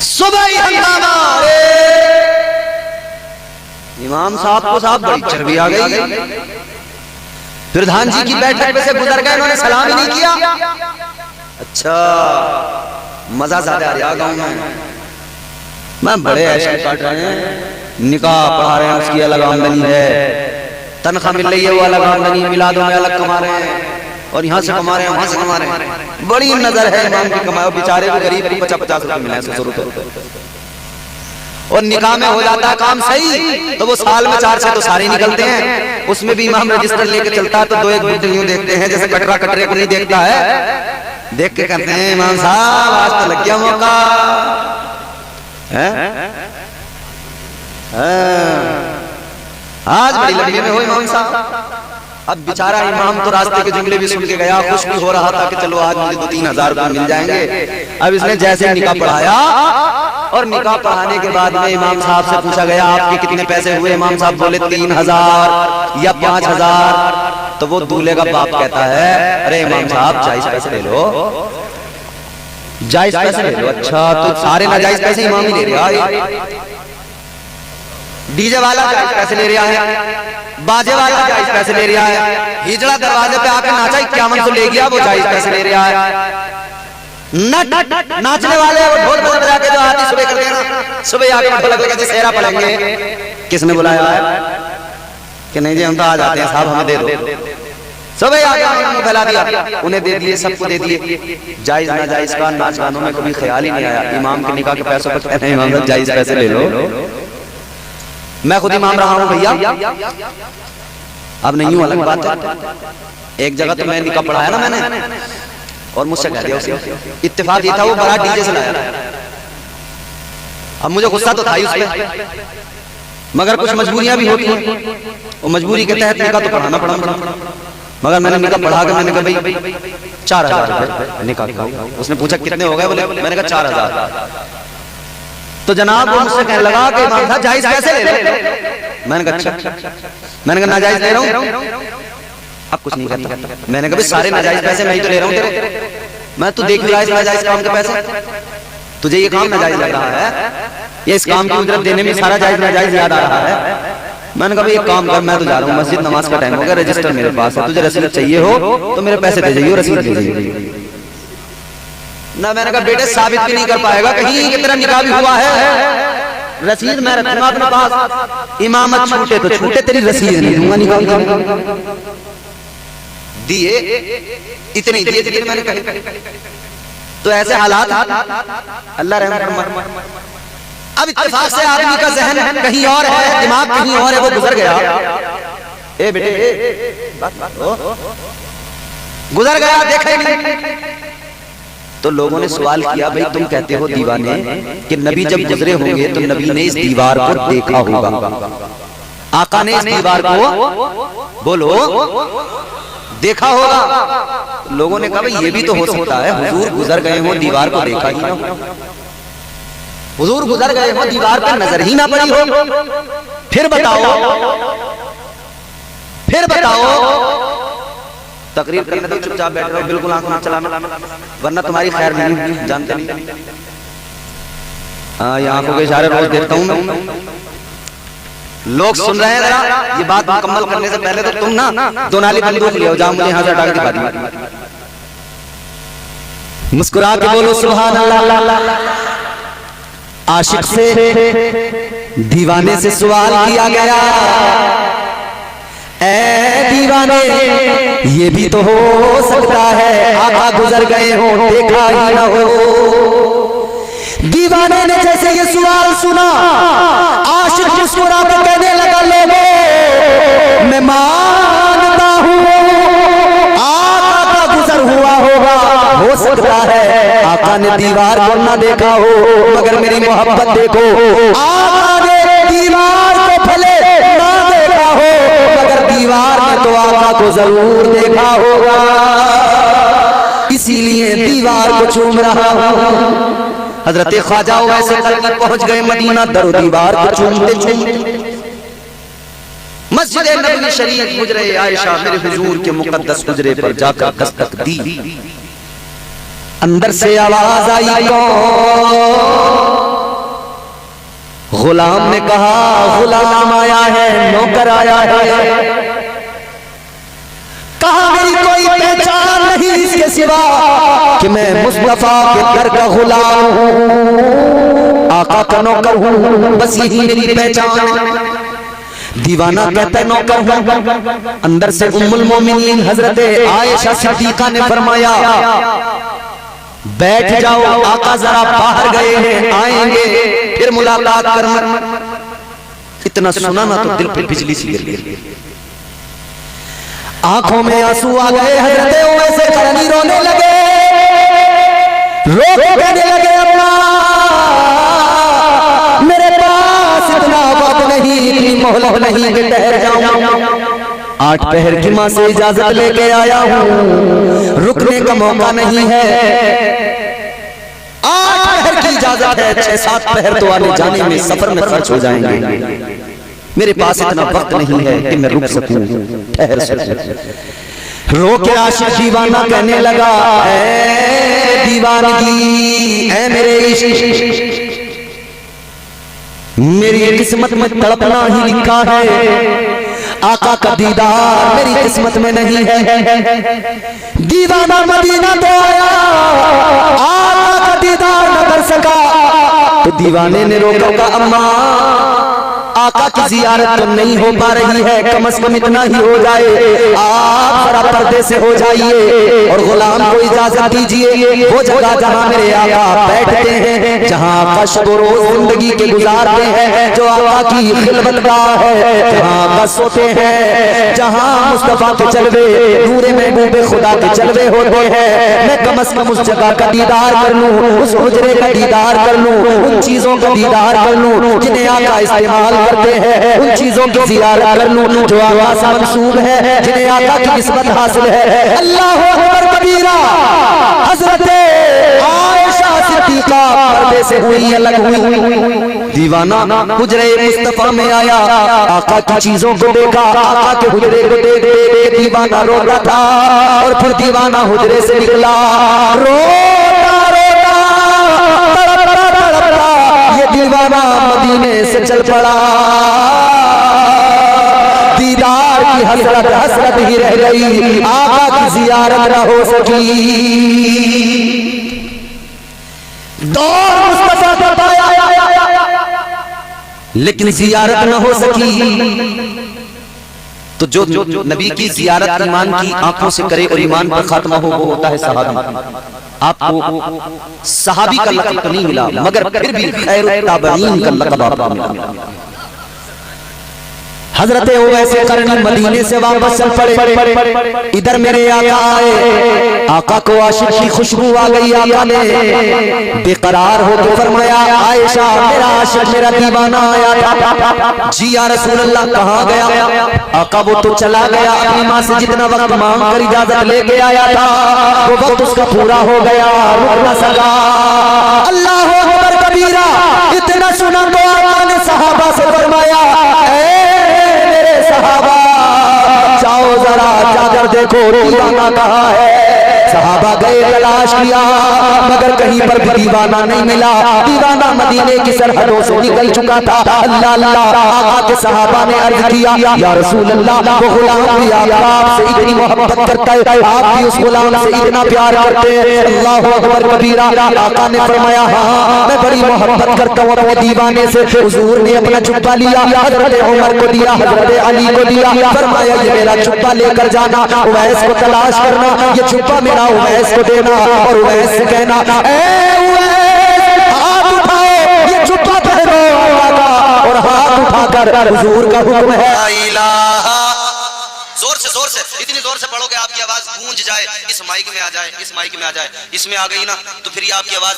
सुबह ही हंगामा, इमाम साहब को साहब बड़ी चर्बी आ गई, प्रधान जी की बैठक में से गुजर गए, उन्होंने सलाम ही नहीं किया। अच्छा मजा ज्यादा आ रहा गाँव में, मैं बड़े ऐसे काट रहे हैं, निकाह पढ़ा रहे हैं, उसकी अलग आमदनी है, तनख्वाह मिल रही है वो अलग आमदनी, मिलादों में अलग कमा रहे हैं, और यहाँ से कमा रहे हैं वहां से कमा रहे हैं। बड़ी नजर है इमाम की कमाई, बेचारे को गरीब 50-50 रुपए मिले, 100 रुपए। और निकाह में हो जाता है काम सही तो वो साल में 4 से तो सारे निकलते हैं, उसमें भी इमाम रजिस्टर लेके चलता है तो दो एक बुद्ध यूं देखते हैं जैसे कटरा कटरे को नहीं देखता है, देख के कहते हैं इमाम साहब आज तो लग गया मौका है, आज बड़ी लड़की में हो इमाम साहब। अब बेचारा इमाम तो रास्ते के जुमले भी सुन के गया, खुश भी हो रहा था कि चलो आज मुझे 2-3 हजार रुपए मिल जाएंगे। अब इसने जैसे निकाह पढ़ाया और निकाह पढ़ाने के बाद में इमाम साहब से पूछा गया आपके कितने पैसे हुए? इमाम साहब बोले 3000 या 5000। तो वो दूल्हे का बाप कहता है अरे इमाम साहब जायज पैसे ले लो, जायज पैसे ले लो। अच्छा तो सारे नाजायज पैसे इमाम ही ले रहा है, डीजे वाला जायज पैसे ले रहा है, बाजे वाला जायज पैसे ले रहा है, हिजड़ा दरवाजे पे आके नाचा 5100 ले गया वो जायज पैसे ले रहा है। नाचने वाले वो ढोल बजा के जो आती सुबह करते हैं ना, सुबह आके ढोलक लगा के सेहरा पढ़ेंगे, किसने बुलाया है कि नहीं जी हम तो आ जाते हैं साहब हमें दे दो। सुबह आके फैला दिया, उन्हें दे दिए, सबको दे दिए। जायज ना जायज का नाच गानों में कभी ख्याल ही नहीं आया। इमाम के निकाह के पैसों पर कहते हैं इमाम साहब जायज पैसे ले लो। मैं खुद इमाम रहा हूं भैया, अब नहीं हूं अलग बात है। एक जगह तो मैं निकाह पढ़ाया ना मैंने, और मुझसे कह दिया उसे, इत्तेफाक ये था वो बारात डीजे से लाया। अब मुझे गुस्सा तो था ही उसमें, मगर कुछ मजबूरियां भी होती हैं, और मजबूरी के तहत निकाह तो पढ़ाना पड़ा। मगर मैंने निकाह पढ़ा के मैंने कहा भाई 4000 निकाह का। उसने पूछा कितने हो गए? बोले मैंने कहा 4000। तो जनाब वो मुझसे कहने लगा कि इमाम साहब जायज पैसे ले लो। मैंने कहा अच्छा, मैंने कहा नाजायज ले रहा हूँ। अब कुछ नहीं कहता, मैंने कहा सारे नाजायज पैसे मैं ही तो ले रहा हूँ तेरे। मैं तो देख रहा है जायज काम के पैसे, तुझे ये काम नाजायज लग रहा है, ये इस काम की उजरत देने में सारा जायज नाजायज याद आ रहा है। मैंने कहा भाई एक काम कर, मैं तो जा रहा हूँ मस्जिद, नमाज का टाइम हो गया, रजिस्टर मेरे पास है, तुझे रसीद चाहिए हो तो मेरे पैसे दे जाइए, रसीद दे जाइए ना। मैंने कहा बेटे साबित भी नहीं कर पाएगा कहीं कि तेरा निकाह भी हुआ है, रसीद मैं रखूंगा अपने पास, इमामत छूटे तो छूटे, तेरी रसीद नहीं दूंगा निकाह। दिए इतने दिए जितने मैंने कहे। तो ऐसे हालात अल्लाह रहम फरमाए। अब इत्तेफाक से आदमी का ज़हन कहीं और है, दिमाग कहीं और है, वो गुजर गया। ए बेटे गुजर गया, देखा नहीं। तो लोगों ने सवाल किया, भाई तुम कहते हो दीवाने कि नबी जब गुजरे होंगे तो नबी ने इस दीवार को देखा होगा, आका ने इस दीवार को बोलो देखा होगा। लोगों ने कहा भाई ये भी तो हो सकता है, हुजूर गुजर गए हो, दीवार को देखा ही ना हो, हुजूर गुजर गए हो, दीवार पर नजर ही ना पड़ी हो, फिर बताओ तकरीर करने दो, चुपचाप बैठ रहो, बिल्कुल आंख मत चलाना वरना तुम्हारी खैर नहीं होगी, जानते नहीं। हाँ, ये आंखों के इशारे रोज देखता हूं मैं, लोग सुन रहे हैं जरा, ये बात मुकम्मल करने से पहले तो तुम ना दो नाली बंदूक ले आओ, जाओ मुझे यहाँ से हटा के दिखा दिया। मुस्कुरा के बोलो सुभान अल्लाह। आशिक से दीवाने से सवाल किया गया, ऐ दीवाने ये भी तो हो सकता है आका गुजर गए हो, देखा ही ना हो। दीवाने ने जैसे ये सवाल सुना, आशिक मुस्कुरा कर कहने लगा, लोगों मैं मानता हूँ आका का गुजर हुआ होगा, हो सकता है आका ने दीवार को ना देखा हो, मगर मेरी मोहब्बत देखो, आका ने दीवार को भले ना देखा हो, मगर दीवार ने तो आका को जरूर देखा होगा, इसीलिए दीवार को चूम रहा हूँ। हजरत ख्वाजा वैसे करीब पहुंच गए मदीना, दरो दीवार को चूमते चूमते मस्जिद नबवी शरीफ गुजरे, आयशा मेरे हुजूर के मुकद्दस हुजरे पर जाकर दस्तक दी। अंदर से आवाज आई, गुलाम ने कहा, गुलाम आया है, नौकर आया है। कहा मेरी कोई पहचान नहीं इसके सिवा कि मैं मुस्तफा के घर का गुलाम हूँ, आका का नौकर हूँ, बस यही मेरी पहचान। दीवाना कहता है नौकर हूँ। अंदर से उम्मुल मोमिनीन हजरत आयशा सिद्दीका ने फरमाया, बैठ जाओ, आका जरा बाहर गए हैं, आएंगे फिर मुलाकात करना। इतना सुना ना तो दिल पे बिजली सी गिर गई, आंखों में आंसू आ गए। हजरत वैसे करनी रोने लगे, रो कहने लगे, अम्मा मेरे पास इतना वक्त नहीं, इतनी मोहलत नहीं कि ठहर जाऊं। 8 पहर की मां से इजाजत लेके आया हूँ, रुकने का मौका नहीं है। 8 पहर की इजाजत है, 6-7 पहर तो आने जाने में सफर में खर्च हो जाएंगे, मेरे पास इतना वक्त नहीं है कि मैं रुक सकूं, ठहर सकूं। रो के आशिक दीवाना कहने लगा, ऐ दीवानगी, ऐ मेरे इश्क, मेरी किस्मत में तड़पना ही लिखा है, आका का दीदार मेरी किस्मत में नहीं है। दीवाना मदीना तो आया, आका का दीदार न कर सका, तो दीवाने ने रोका, का अम्मा आका की जियारत तो नहीं हो पा रही है, कम से कम इतना ही हो जाए, आप जरा पर्दे से हो जाइए और गुलाम को इजाजत दीजिए वो जगह जहां मेरे आका बैठते हैं, जहां आका शब रोज जिंदगी के गुजारते हैं, जो आका की खिलवत गाह है, जहां आका सोते हैं, जहां मुस्तफा के चलवे नूरे महबूबे खुदा के चलवे होते हैं, मैं कम से कम उस जगह का दीदार कर लूं, उस हुजरे का दीदार कर लूं, उन चीजों का दीदार कर लूं जिन्हें आका इस्तेमाल करते हैं, उन चीजों की जियारत कर लूं जो आका से मंसूब है, जिन्हें आका की निस्बत हासिल है। अल्लाहु अकबर कबीरा। हजरत आयशा सिद्दीका पर्दे से हुई अलग हुई। दीवाना हुजरे मुस्तफा में आया, आका की चीजों को देखा, आका के हुजरे को देख देख दीवाना रो रहा था। और फिर दीवाना हुजरे से निकला, रोता रोता तड़पता तड़पता ये दीवाना मदीने से चल पड़ा। दीदार की हसरत हसरत ही रह गई, आका की जियारत न हो सकी। दौर मुस्तफा का पाया लेकिन जियारत न हो सकी। तो जो नबी की जियारत ईमान की आंखों से करे और ईमान पर खात्मा हो वो होता है सहाबी। आपको सहाबी का लक़ब तो नहीं मिला, मगर फिर भी खैरुत ताबईन का लक़ब आपको मिला। हजरत ओवैसे करनी मदीने से वापस चल पड़े। इधर मेरे आका आए, आका को आशिक की खुशबू आ गई। आका ने बेकरार होकर फरमाया, आयशा मेरा आशिक मेरा दीवाना आया था। जी या रसूल अल्लाह कहाँ गया? आका वो तो चला गया, अपनी माँ से जितना वक्त मांग कर इजाजत लेके आया था वो वक्त उसका पूरा हो गया, रुक न सका। अल्लाह अकबर कबीरा। इतना सुना तो आका ने सहाबा से फरमाया, सहाबा जाओ जरा जाकर देखो दीवाना कहाँ है। सहाबा गए, तलाश किया मगर कहीं पर भी दीवाना नहीं मिला। दीवाना मदीने की सरहदों से निकल चुका था। अल्लाह अल्लाह आका के सहाबा ने अर्ज किया, या रसूल अल्लाह वो गुलाम भी आपसे इतनी मोहब्बत करता है, आप भी उस गुलाम से इतना प्यार करते हैं। अल्लाह अकबर कबीरा। आका ने फरमाया, हाँ मैं बड़ी मोहब्बत करता हूँ अपने दीवाने से। हुजूर ने अपना जुब्बा लिया, हजरत उमर को दिया, हजरत अली को दिया, फरमाया ये मेरा जुब्बा लेकर जाना, उवैस को तलाश करना, ये जुब्बा मेरा उवैस को देना और उवैस से कहना, ए उवैस हाथ उठाओ, ये जुब्बा पहनो और हाथ उठाकर हुजूर का हुक्म है। जोर से इतनी जोर से पढ़ोगे आपकी आवाज गूंज जाए, इस माइक में आ जाए, इस माइक में आ जाए, इसमें आ गई ना तो फिर ये आपकी आवाज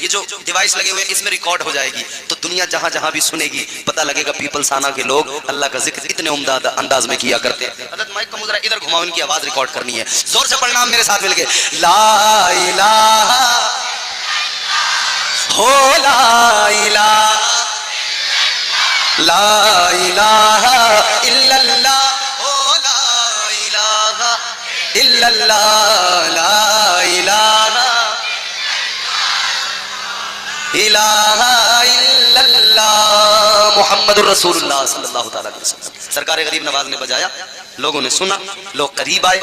ये जो डिवाइस लगे हुए इसमें रिकॉर्ड हो जाएगी। तो दुनिया जहां जहां भी सुनेगी पता लगेगा पीपल्स आना के लोग अल्लाह का जिक्र इतने उम्दा अंदाज में किया करते हैं। हजरत माइक का मुद्रा इधर घुमाओ, इनकी आवाज रिकॉर्ड करनी है। जोर से पढ़ना मेरे साथ मिलके, ला इलाहा हो ला इलाहा इल्लल्लाह इल्लल्लाह ला इलाहा इल्लल्लाह मुहम्मदुर रसूलुल्लाह सल्लल्लाहु अलैहि वसल्लम। सरकार गरीब नवाज ने बजाया, लोगों ने सुना, लोग करीब आए,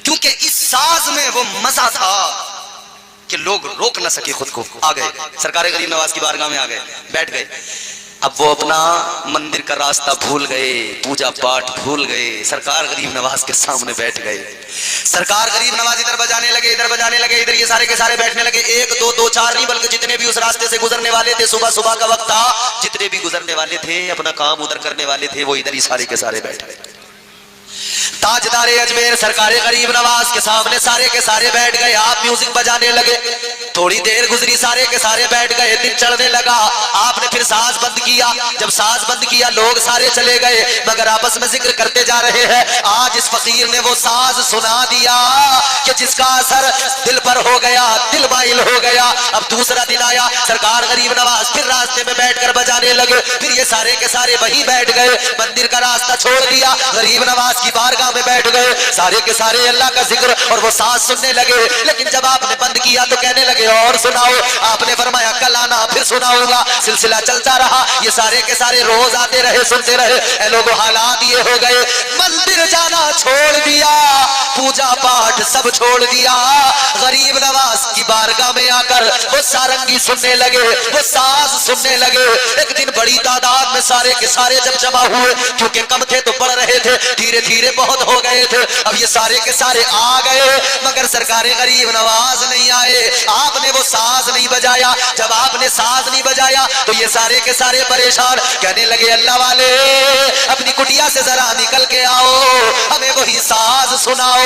क्योंकि इस साज में वो मजा था कि लोग रोक न सके खुद को। आ गए सरकार गरीब नवाज की बारगाह में, आ गए, बैठ गए। अब वो अपना मंदिर का रास्ता भूल गए, पूजा पाठ भूल गए, सरकार गरीब नवाज के सामने बैठ गए। सरकार गरीब नवाज इधर बजाने लगे, इधर बजाने लगे, इधर ये सारे के सारे बैठने लगे। एक दो दो चार नहीं बल्कि जितने भी उस रास्ते से गुजरने वाले थे, सुबह सुबह का वक्त था, जितने भी गुजरने वाले थे, अपना काम उधर करने वाले थे, वो इधर ही सारे के सारे बैठ गए। ताजदारे अजमेर सरकार गरीब नवाज के सामने सारे के सारे बैठ गए। आप म्यूजिक बजाने लगे, थोड़ी देर गुजरी, सारे के सारे बैठ गए, दिन चढ़ने लगा। आपने फिर साज बंद किया, जब साज बंद किया लोग सारे चले गए, मगर आपस में जिक्र करते जा रहे हैं। आज इस फकीर ने वो साज सुना दिया कि जिसका असर दिल पर हो गया, दिल माइल हो गया। अब दूसरा दिन आया, सरकार गरीब नवाज फिर रास्ते में बैठकर बजाने लगे, फिर ये सारे के सारे वहीं बैठ गए, मंदिर का रास्ता छोड़ दिया, गरीब नवाज की बारगाह में बैठ गए, सारे के सारे अल्लाह का जिक्र और वो साज सुनने लगे। लेकिन जब आपने बंद किया तो कहने लगे और सुनाओ। आपने फरमाया कल आना फिर सुनाऊंगा। सिलसिला चलता रहा, ये सारे के सारे रोज आते रहे, सुनते रहे। लोगों हालात ये हो गए, मंदिर जाना छोड़ दिया, पूजा पाठ सब छोड़ दिया, गरीब नवाज की बारगाह में आकर वो सारंगी सुनने लगे, वो साज सुनने लगे। एक दिन बड़ी तादाद में सारे के सारे जब जमा हुए, क्योंकि कम थे तो बढ़ रहे थे, धीरे धीरे बहुत हो गए थे। अब ये सारे के सारे आ गए, मगर सरकार गरीब नवाज नहीं आए। आपने वो साज नहीं बजाया। जब आपने साज नहीं बजाया तो ये सारे के सारे परेशान, कहने लगे अल्लाह वाले अपनी कुटिया से जरा निकल के आओ, हमें वही साज सुनाओ।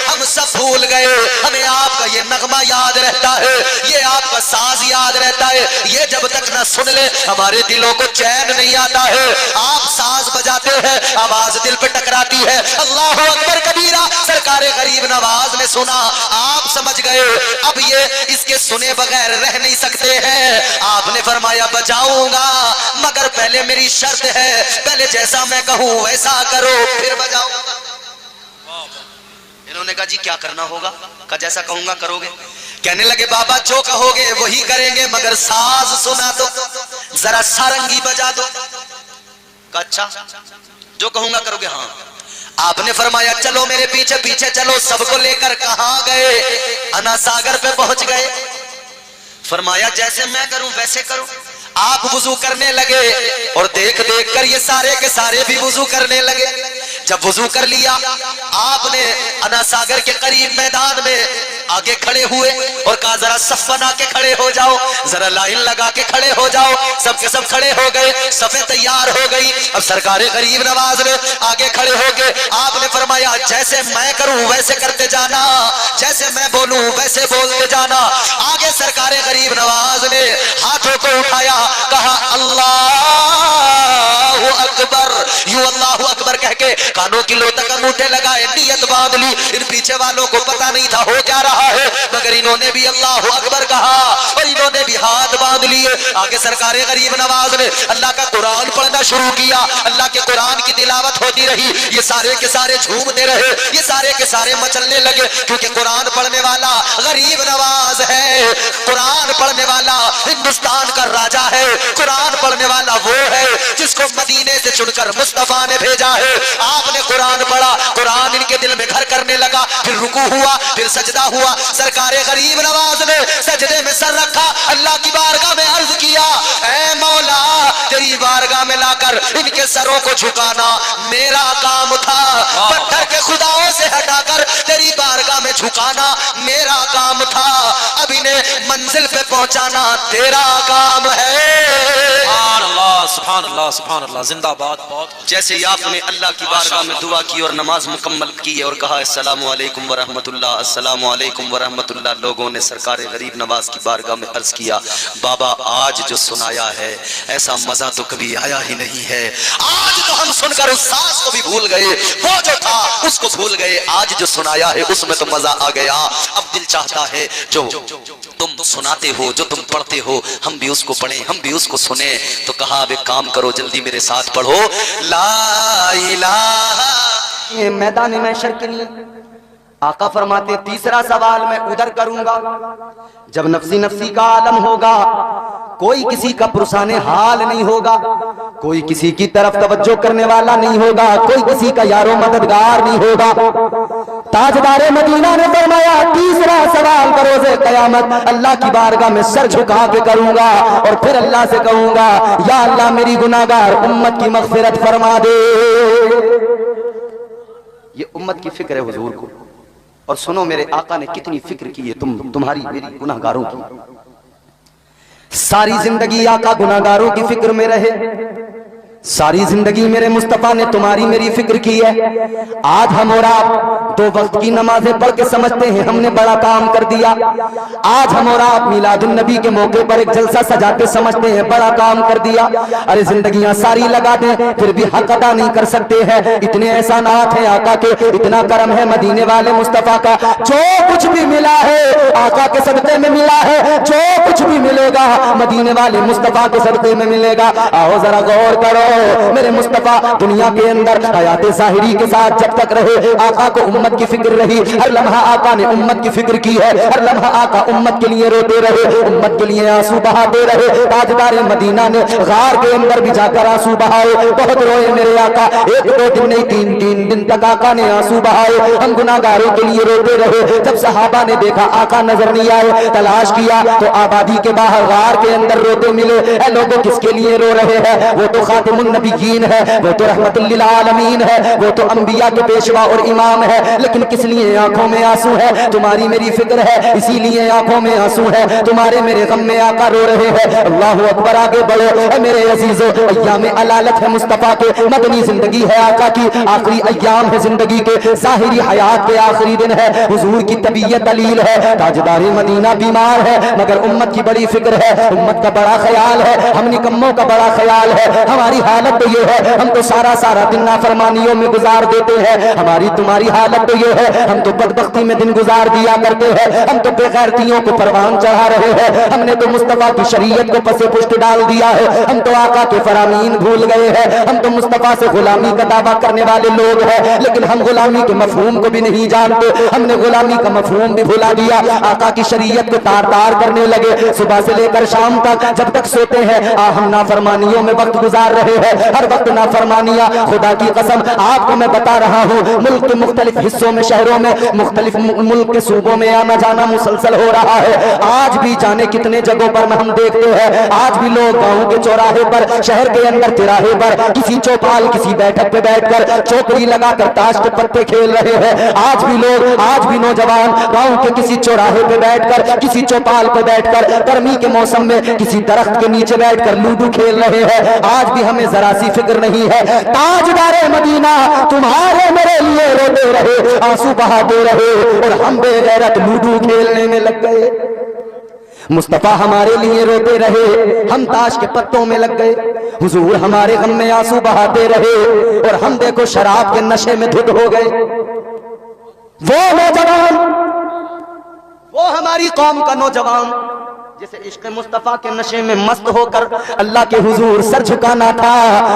हम सब भूल गए, हमें आपका ये नगमा याद रहता है, ये आपका साज याद रहता है, ये जब तक न सुन ले हमारे दिलों को चैन नहीं आता है। आप साज बजाते हैं, आवाज दिल पे टकराती है, अल्लाह अल्लाह अकबर कबीरा। सरकार गरीब नवाज ने सुना, आप समझ गए अब ये इसके सुने बगैर रह नहीं सकते हैं। आपने फरमाया बजाऊंगा, मगर पहले मेरी शर्त है, पहले जैसा मैं कहूं वैसा करो फिर बजाऊंगा। इन्होंने कहा जी क्या करना होगा? कहा जैसा कहूंगा करोगे? कहने लगे बाबा जो कहोगे वही करेंगे, मगर साज सुना दो, जरा सारंगी बजा दो। कहा अच्छा जो कहूंगा करोगे? हाँ। आपने फरमाया चलो मेरे पीछे पीछे चलो। सबको लेकर कहां गए? अना सागर पे पहुंच गए। फरमाया जैसे मैं करूं वैसे करो। आप वुजू करने लगे और देख देख कर ये सारे के सारे भी वुजू करने लगे। जब वुजू कर लिया आपने अना सागर के करीब मैदान में आगे खड़े हुए और कहा जरा सफ बना के खड़े हो जाओ, जरा लाइन लगा के खड़े हो जाओ। सबके सब खड़े हो गए, सफे तैयार हो गई। अब सरकार गरीब नवाज ने आगे खड़े होके आपने फरमाया जैसे मैं करूं वैसे करते जाना, जैसे मैं बोलूं वैसे बोलते जाना। आगे सरकार गरीब नवाज ने हाथों को उठाया, कहा अल्लाहु अकबर। यूं अल्लाहु अकबर कह के कानों की लोतक अंगूठे लगाए, नियत बांध ली। इन पीछे वालों को पता नहीं था हो क्या रहा है, मगर इन्होंने भी अल्लाहु अकबर कहा और इन्होंने भी हाथ बांध लिए। आगे सरकार गरीब नवाज ने अल्लाह का कुरान पढ़ना शुरू किया। अल्लाह के कुरान की तिलावत होती रही। ये सारे के सारे झूमते रहे, ये सारे के सारे मचलने लगे, क्योंकि कुरान पढ़ने वाला गरीब नवाज है। कुरान पढ़ने वाला हिंदुस्तान का राजा है। कुरान पढ़ने वाला वो है जिसको मदीने से चुनकर मुस्तफा ने भेजा है। आपने कुरान पढ़ा, कुरान इनके दिल में घर करने लगा। फिर रुकू हुआ, फिर सजदा हुआ। सरकार गरीब नवाज ने सजदे में सर रखा, अल्लाह की बारगाह में अर्ज किया, ऐ मौला तेरी बारगाह में लाकर इनके सरों को झुकाना मेरा काम था। पत्थर के खुदाओं से हटाकर तेरी बारगाह में झुकाना मेरा काम था। अब इन्हें मंजिल पे पहुंचाना तेरा काम है। सुभान अल्लाह, सुभान अल्लाह, जिंदाबाद। बहुत जैसे ही आपने अल्लाह की बारगाह में दुआ की और नमाज मुकम्मल की और कहा अस्सलामु अलैकुम व रहमतुल्लाह, अस्सलामु अलैकुम व रहमतुल्लाह, लोगों ने सरकार गरीब नवाज की बारगाह में अर्ज किया, बाबा आज जो सुनाया है ऐसा मजा तो कभी आया ही नहीं है। आज तो हम सुनकर उस सास को भी भूल गए, वो जो था उसको भूल गए। आज जो सुनाया है उसमें तो मजा आ गया। अब दिल चाहता है जो तुम सुनाते हो, जो तुम पढ़ते हो, हम भी उसको पढ़ें, हम भी उसको सुने। तो कहा अब एक काम करो, जल्दी मेरे साथ पढ़ो ला इलाहा। मैदान महशर के लिए आका फरमाते तीसरा सवाल मैं उधर करूंगा जब नफसी नफसी का आलम होगा, कोई किसी का पुरसाने हाल नहीं होगा, कोई किसी की तरफ तवज्जो करने वाला नहीं होगा, कोई किसी का यारो मददगार नहीं होगा। ताजदारे मदीना ने फरमाया तीसरा सवाल बरोज़े क़यामत अल्लाह की बारगाह में सर झुका के करूंगा और फिर अल्लाह से कहूंगा या अल्लाह मेरी गुनाहगार उम्मत की मग़फ़िरत फरमा दे। ये उम्मत की फिक्र है हुजूर को। और सुनो मेरे आका ने कितनी फिक्र की है तुम्हारी मेरी गुनाहगारों की। सारी जिंदगी आका गुनाहगारों की फिक्र में रहे, सारी जिंदगी मेरे मुस्तफा ने तुम्हारी मेरी फिक्र की है। आज हम और आप 2 वक्त की नमाजें पढ़ के समझते हैं हमने बड़ा काम कर दिया। आज हम और आप मिलादुन नबी के मौके पर एक जलसा सजाते समझते हैं बड़ा काम कर दिया। अरे जिंदगियां सारी लगा दें फिर भी हक अदा नहीं कर सकते हैं। इतने एहसानात हैं आका के, इतना करम है मदीने वाले मुस्तफा का। जो कुछ भी मिला है आका के सदक़े में मिला है, जो कुछ भी मिलेगा मदीने वाले मुस्तफा के सदक़े में मिलेगा। आओ जरा गौर करो, मेरे मुस्तफा दुनिया के अंदर हयात ज़ाहिरी के साथ जब तक रहे आका को उम्मत की फिक्र रही। हर लम्हा आका ने उम्मत की फिक्र की है, हर लम्हा आका उम्मत के लिए रोते रहे, उम्मत के लिए आंसू बहाते रहे। ताजदारे मदीना ने गार के अंदर भी जाकर आंसू बहाए, बहुत रोए मेरे आका। 1-2 दिन नहीं 3-3 दिन तक आका ने आंसू बहाए। हम गुनाहगारों के लिए रोते रहे। जब सहाबा ने देखा आका नजर नहीं आए, तलाश किया तो आबादी के बाहर गार के अंदर रोते मिले। ऐ लोगों किसके लिए रो रहे हैं? वो तो खातिमुन नबीयीन है, वो तो रहमतुल लिल आलमीन है, वो तो अंबिया के पेशवा और इमाम है। लेकिन किस लिए आंखों में आंसू है? तुम्हारी मेरी फिक्र है, इसीलिए आंखों में आंसू है। तुम्हारे मेरे गम में आका रो रहे हैं। अल्लाहु अकबर, आगे बढ़ो मेरे अजीजों। अय्याम अलालत है मुस्तफा के, मदनी जिंदगी है आका की, आखिरी अय्याम है जिंदगी के, ज़ाहिरी हयात के आखिरी दिन है। हुजूर की तबीयत दलील है, ताजदारे मदीना बीमार है, मगर उम्मत की बड़ी फिक्र है, उम्मत का बड़ा ख्याल है, हम निकम्मों का बड़ा ख्याल है। हमारी हालत तो ये है, हम तो सारा सारा दिन नाफरमानियों में गुजार देते हैं। हमारी तुम्हारी हालत तो ये है, हम तो बदबख्ती में दिन गुजार दिया करते हैं। हम तो बेगैरतियों को परवान चढ़ा रहे हैं। हमने तो मुस्तफा की शरीयत को पसे पुष्ट डाल दिया है। हम तो आका के फरामीन भूल गए हैं। हम तो मुस्तफा से गुलामी का दावा करने वाले लोग हैं, लेकिन हम गुलामी के मफहूम को भी नहीं जानते। हमने गुलामी का मफहूम भी भुला दिया। आका की शरीयत को तार तार करने लगे। सुबह से लेकर शाम तक जब तक सोते हैं हम नाफरमानियों में वक्त गुजार रहे हैं। हर वक्त नाफरमानियां। खुदा की कसम आपको मैं बता रहा हूँ, मुल्क के मुख्तलिफ हिस्सों में, शहरों में, मुख्तलिफ मुल्क के सूबों में आना जाना मुसलसल हो रहा है। आज भी जाने कितने जगहों पर हम देखते हैं, आज भी लोग गाँव के चौराहे पर, शहर के अंदर तिराहे पर किसी चौपाल किसी बैठक पे बैठकर चौकड़ी लगाकर ताश के पत्ते खेल रहे हैं। आज भी लोग, आज भी नौजवान गाँव के किसी चौराहे पे बैठकर, किसी चौपाल पे बैठकर, गर्मी के मौसम में किसी दरख्त के नीचे बैठकर लूडो खेल रहे हैं। आज भी हमें जरा सी फिक्र नहीं है। ताजदारे मदीना तुम्हारे मेरे लिए रोते रहे, आंसू बहाते रहे, और हम बेगैरत लूडो खेलने में लग गए। मुस्तफा हमारे लिए रोते रहे, हम ताश के पत्तों में लग गए। हुजूर हमारे गम में आंसू बहाते रहे, और हम देखो शराब के नशे में धुत हो गए। वो नौजवान, वो हमारी कौम का नौजवान जिसे इश्क मुस्तफा के नशे में मस्त होकर अल्लाह के हुजूर सर झुकाना था,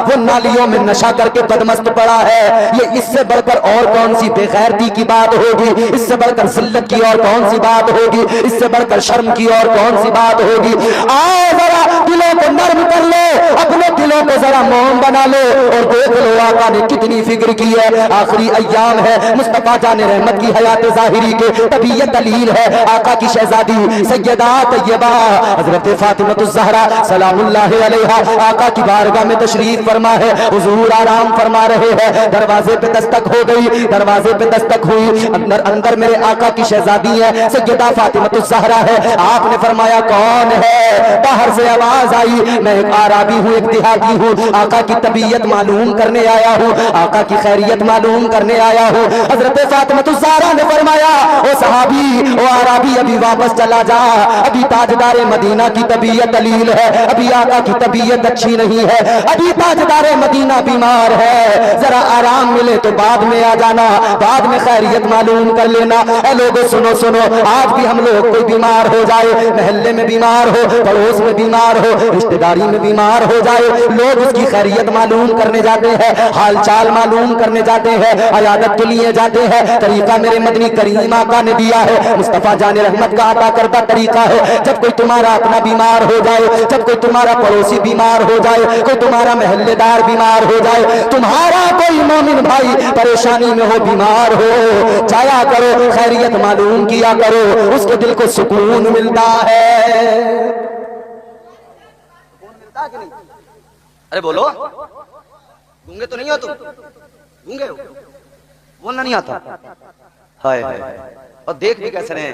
वो नालियों में नशा करके बदमस्त पड़ा है। ये इससे बढ़कर और कौन सी बेगैरती की बात होगी? इससे बढ़कर जिल्लत की और कौन सी बात होगी? इससे बढ़कर शर्म की और कौन सी बात होगी? आओ जरा दिलों को नर्म कर लो, अपने दिलों को जरा मोम बना लो, और देख लो आका ने कितनी फिक्र की है। आखिरी अय्याम है, मुस्तफा जाने रहमत की हयात ज़ाहिरी के तबीयत दलील है। आका की शहजादी सैयदा तैयबा हजरत फातिमा ज़हरा सलामुल्लाहि अलैहा आका की बारगाह में तशरीफ फरमा है। हुजूर आराम फरमा रहे हैं। दरवाजे पे दस्तक हो गई, दरवाजे पे दस्तक हुई। अंदर अंदर मेरे आका की शहजादी है, सैयदा फातिमा ज़हरा है। आपने फरमाया कौन है? बाहर से आवाज आई, मैं एक आराबी हूँ, एक देहाती हूँ, आका की तबीयत मालूम करने आया हूँ, आका की खैरियत मालूम करने आया हूँ। हजरत फातिमा ज़हरा ने फरमाया, ओ सहाबी, ओ आराबी, अभी वापस चला जा, अभी ताजदार मदीना की तबीयत दलील है, अभी आका की तबीयत अच्छी नहीं है, अभी ताजदार मदीना बीमार है, जरा आराम मिले तो बाद में आ जाना, बाद में खैरियत मालूम कर लेना। ए लोगों सुनो सुनो, आज भी हम लोग कोई बीमार हो जाए, महल्ले में बीमार हो, पड़ोस में बीमार हो, रिश्तेदारी में बीमार हो जाए, लोग उसकी खैरियत मालूम करने जाते हैं, हाल चाल मालूम करने जाते हैं, अयादत के लिए जाते हैं। तरीका मेरे मदनी करीम आका ने दिया है, मुस्तफा जाने रहमत का अता करता तरीका है। जब कोई तुम्हारा अपना बीमार हो जाए, जब कोई तुम्हारा पड़ोसी बीमार हो जाए, कोई तुम्हारा महल्लेदार बीमार हो जाए, तुम्हारा कोई मोमिन भाई परेशानी में हो, बीमार हो, जाया करो, खैरियत मालूम किया करो, उसके दिल को सुकून मिलता है। अरे बोलो, गूंगे तो नहीं हो तुम? गूंगे हो? बोलना नहीं आता? हाय हाय, और देख भी कैसे रहे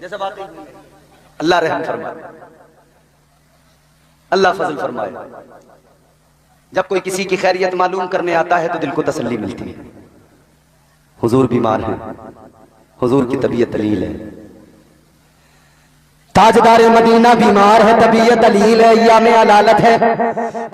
जैसे बात। अल्लाह रहम फरमाए, अल्लाह फजल फरमाए। जब कोई किसी की खैरियत मालूम करने आता है तो दिल को तसल्ली मिलती है। हुजूर बीमार हैं, हुजूर की तबीयत दलील है, ताजदार मदीना बीमार है, तबीयत दलील है, या में अलालत है।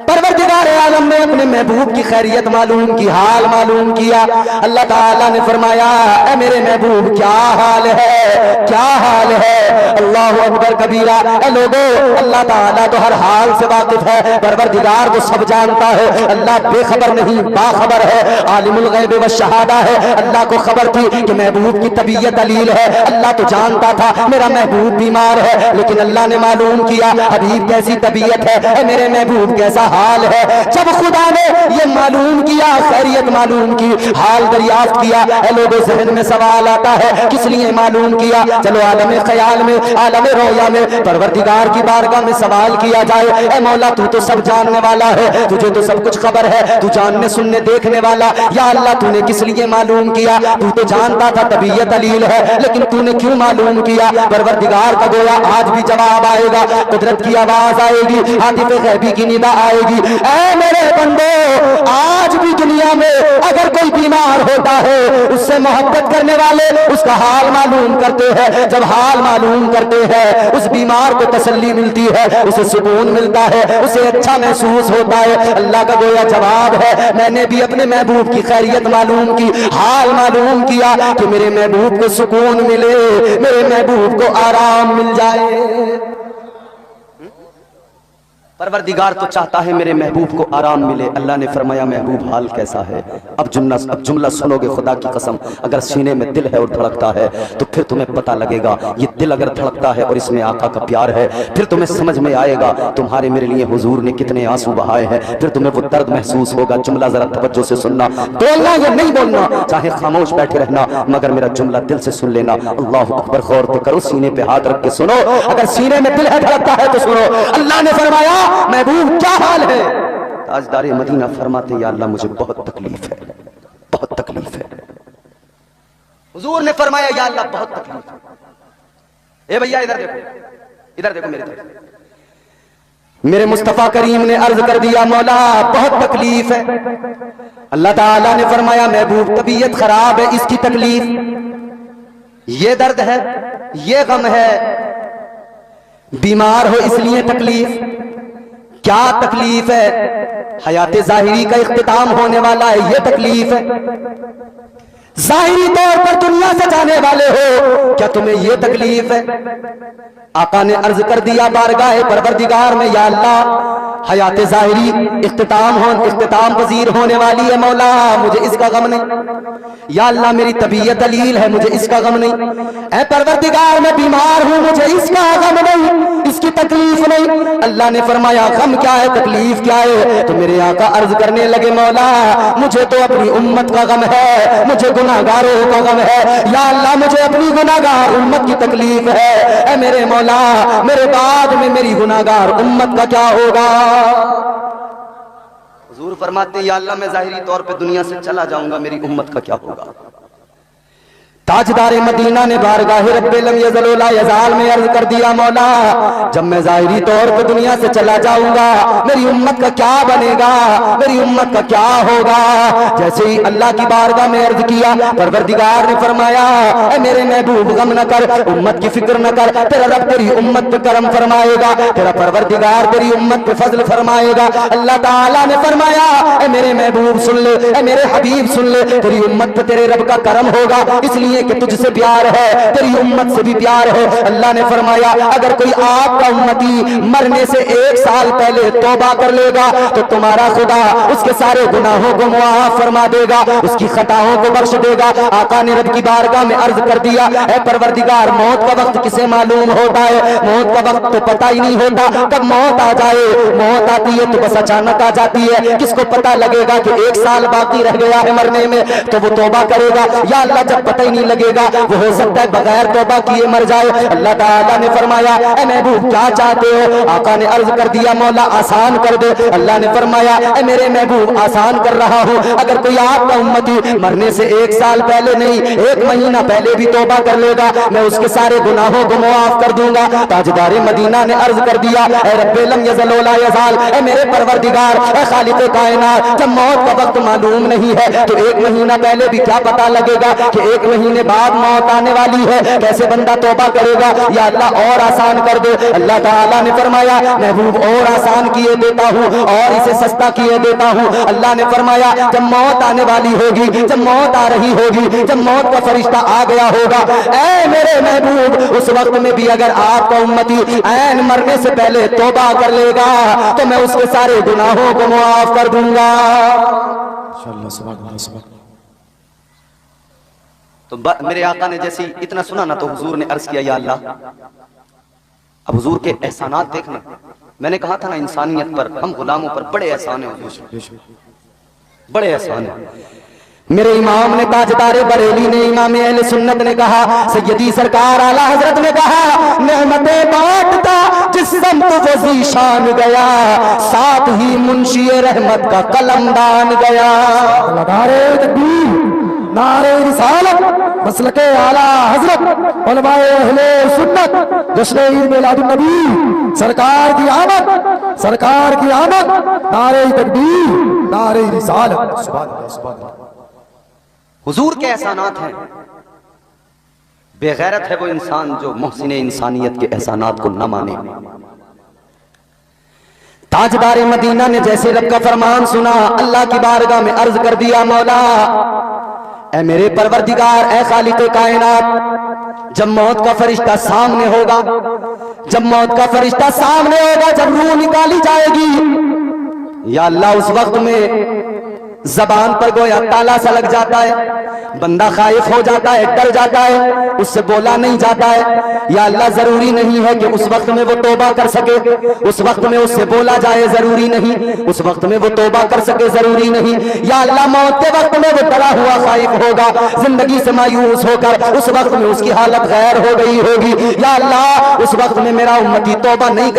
परवरदिगार आलम ने अपने महबूब की खैरियत मालूम की, हाल मालूम किया। अल्लाह ताला ने फरमाया, ए मेरे महबूब क्या हाल है, क्या हाल है? अल्लाहु अकबर कबीरा। ए लोगो, अल्लाह ताला तो हर हाल से वाकिफ है, परवरदिगार को सब जानता है। अल्लाह बेखबर नहीं, बाखबर है, आलिमुल गैब व शहादा है। अल्लाह को खबर थी कि महबूब की तबीयत दलील है। अल्लाह तो जानता था मेरा महबूब बीमार है, लेकिन अल्लाह ने मालूम किया हबीब कैसी तबीयत है, मेरे महबूब कैसा हाल है। जब खुदा ने ये मालूम किया, खैरियत मालूम की, हाल दरियाफ्त किया, लोगों जहन में सवाल आता है किस लिए मालूम किया? चलो आलम ख्याल में, आलम रोया में परवरदिगार की बारगाह में सवाल किया जाए, ए मौला तू तो सब जानने वाला है, तुझे तो सब कुछ खबर है, तू जानने सुनने देखने वाला, या अल्लाह तूने किस लिए मालूम किया? तू तो जानता था तबीयत दलील है, लेकिन तूने क्यों मालूम किया? परवरदिगार का गोया आज भी जवाब आएगा, कुदरत की आवाज आएगी, आतिफ गैबी की निदा आएगी। ऐ मेरे बंदो, आज भी दुनिया में अगर कोई बीमार होता है, उससे मोहब्बत करने वाले उसका हाल मालूम करते हैं। जब हाल मालूम करते हैं, उस बीमार को तसल्ली मिलती है, उसे सुकून मिलता है, उसे अच्छा महसूस होता है। अल्लाह का गोया जवाब है, मैंने भी अपने महबूब की खैरियत मालूम की, हाल मालूम किया कि मेरे महबूब को सुकून मिले, मेरे महबूब को आराम मिल जाए। परवरदिगार तो चाहता है मेरे महबूब को आराम मिले। अल्लाह ने फरमाया महबूब हाल कैसा है? अब जुमला सुनोगे खुदा की कसम, अगर सीने में दिल है और धड़कता है तो फिर तुम्हें पता लगेगा, ये दिल अगर धड़कता है और इसमें आका का प्यार है, फिर तुम्हें समझ में आएगा तुम्हारे मेरे लिए हुजूर ने कितने आंसू बहाए हैं, फिर तुम्हें वो दर्द महसूस होगा। जुमला जरा तवज्जो से सुनना, बोलना या नहीं बोलना, चाहे खामोश बैठे रहना, मगर मेरा जुमला दिल से सुन लेना। अल्लाह अकबर, गौर तो करो, सीने पे हाथ रख के सुनो, अगर सीने में दिल है धड़कता है तो सुनो। अल्लाह ने फरमाया महबूब क्या हाल है? ताजदारे मदीना फरमाते, या अल्लाह मुझे बहुत तकलीफ है, बहुत तकलीफ है। हुजूर ने फरमाया, या अल्लाह बहुत तकलीफ है। ए भैया इधर देखो, इधर देखो मेरी तरफ। मेरे मुस्तफा करीम ने अर्ज कर दिया, मौला बहुत तकलीफ है। अल्लाह ताला ने फरमाया, महबूब तबीयत खराब है, इसकी तकलीफ, ये दर्द है, ये गम है, बीमार हो इसलिए तकलीफ। क्या तकलीफ है? हयाते जाहिरी का इख्तिताम होने वाला है, ये तकलीफ है। जाहिरी तौर पर दुनिया से जाने वाले हो, क्या तुम्हें ये तकलीफ है? आका ने अर्ज कर दिया बारगाह परवरदिगार में, या अल्लाह हयाते जाहिरी इख्तिताम पजीर होने वाली है, मौला मुझे इसका गम नहीं। या अल्लाह मेरी तबीयत दलील है, मुझे इसका गम नहीं। ऐ परवरदिगार मैं बीमार हूं, मुझे इसका गम नहीं, इसकी तकलीफ नहीं। अल्लाह ने फरमाया, गम क्या है, तकलीफ क्या है? तो मेरे आका अर्ज करने लगे, मौला मुझे तो अपनी उम्मत का गम है, मुझे गुनाहगारों का गम है। या अल्लाह मुझे अपनी गुनाहगार उम्मत की तकलीफ है। ऐ मेरे मौला, मेरे बाद में मेरी गुनाहगार उम्मत का क्या होगा? हुजूर फरमाते, या अल्लाह मैं जाहिरी तौर पे दुनिया से चला जाऊंगा, मेरी उम्मत का क्या होगा? ताजदारे मदीना ने बारगाह रब्बे लम यज़ल ला यज़ाल में अर्ज कर दिया, मौला जब मैं जाहिरी तौर पर दुनिया से चला जाऊंगा, मेरी उम्मत का क्या बनेगा, मेरी उम्मत का क्या होगा? जैसे ही अल्लाह की बारगाह में अर्ज किया, परवरदिगार ने फरमाया, ऐ मेरे महबूब गम न कर, उम्मत की फिक्र न कर, तेरा रब तेरी उम्मत पे करम फरमाएगा, तेरा परवरदिगार तेरी उम्मत पे फजल फरमाएगा। अल्लाह ताला ने फरमाया, ऐ मेरे महबूब सुन ले, ऐ मेरे हबीब सुन ले, तेरी उम्मत पे तेरे रब का करम होगा, इसलिए कि तुझसे प्यार है, तेरी उम्मत से भी प्यार है। अल्लाह ने फरमाया, अगर कोई आपका उम्मती मरने से 1 साल पहले तौबा कर लेगा तो तुम्हारा खुदा उसके सारे गुनाहों को मुआफ फरमा देगा, उसकी खताओं को बख्श देगा। आका ने रब की बारगाह में अर्ज कर दिया, ऐ परवरदिगार मौत का वक्त किसे मालूम होता है? मौत का वक्त तो पता ही नहीं होता, कब मौत आ जाए। मौत आती है तो बस अचानक आ जाती है, किसको पता लगेगा कि 1 साल बाकी रह गया है मरने में, तो वो तौबा करेगा। या अल्लाह जब पता ही नहीं लगेगा, वो हो सकता है बगैर तौबा किए मर जाए। अल्लाह ताला ने फरमाया, ऐ महबूब क्या चाहते हो? आका ने अर्ज कर दिया, मौला आसान कर दे। अल्लाह ने फरमाया, ऐ मेरे महबूब आसान कर रहा हूं, अगर कोई आपका उम्मती मरने से 1 साल पहले नहीं 1 महीना पहले भी तौबा कर लेगा, मैं उसके सारे गुनाहों को मुआफ कर दूंगा। ताजदारे मदीना ने अर्ज कर दिया, ऐ रब्बे लम यज़ल ला यज़ाल, ऐ मेरे परवरदिगार, ऐ खालिक कायनात, जब मौत का वक्त मालूम नहीं है तो 1 महीना पहले भी क्या पता लगेगा कि 1 महीने बाद मौत आने वाली है, कैसे बंदा तौबा करेगा? या अल्लाह और आसान कर दे। अल्लाह ताला ने फरमाया, महबूब और आसान किए देता हूँ और इसे सस्ता किए देता हूँ। अल्लाह ने फरमाया, जब मौत आने वाली होगी, जब मौत आ रही होगी, जब मौत का फरिश्ता आ गया होगा, ऐ मेरे महबूब उस वक्त में भी अगर आपका उम्मती ऐन मरने से पहले तौबा कर लेगा तो मैं उसके सारे गुनाहों को मुआफ कर दूंगा। तो मेरे आका ने जैसे इतना सुना ना तो हुजूर ने अर्ज किया, या अल्लाह अब हुजूर के एहसानात देखना। मैंने कहा था ना, इंसानियत पर, हम गुलामों पर बड़े एहसान है हुजूर, बड़े एहसान है। मेरे इमाम ने ताजदारे बरेली ने, इमाम अहले सुन्नत ने कहा, सैयदी सरकार आला हजरत ने कहा, नेमतें बांटता जिस समत वो ज़ीशान गया, साथ ही मुंशी रहमत का कलमदान गया। नारे रिसालत, मसलके आला हजरत, उलमाए अहले सुन्नत, जश्न ईद मिलादुन नबी, सरकार की आमद, सरकार की आमद, नारे तकबीर, नारे रिसालत। सुभान अल्लाह, सुभान अल्लाह। हुजूर के एहसानात हैं। बेगैरत है वो इंसान जो मोहसिन इंसानियत के एहसानात को न माने। ताजदार मदीना ने जैसे रब का फरमान सुना, अल्लाह की बारगाह में अर्ज कर दिया, मौला ऐ मेरे परवरदिगार, ऐ खालिक़े कायनात, जब मौत का फरिश्ता सामने होगा, जब मौत का फरिश्ता सामने होगा, जब रूह निकाली जाएगी, या अल्लाह उस वक्त में जबान पर गोया ताला सा लग जाता है, बंदा खाइफ हो जाता है, डर जाता है, उससे बोला नहीं जाता है। या अल्लाह जरूरी नहीं है कि उस वक्त में वो तौबा कर सके, उस वक्त में उससे बोला जाए जरूरी नहीं, उस वक्त में वो तौबा कर सके जरूरी नहीं। या अल्लाह मौत के वक्त में वो डरा हुआ खाइफ होगा, जिंदगी से मायूस होकर उस वक्त में उसकी हालत गैर हो गई होगी। या अल्लाह उस वक्त में मेरा उम्मती तौबा नहीं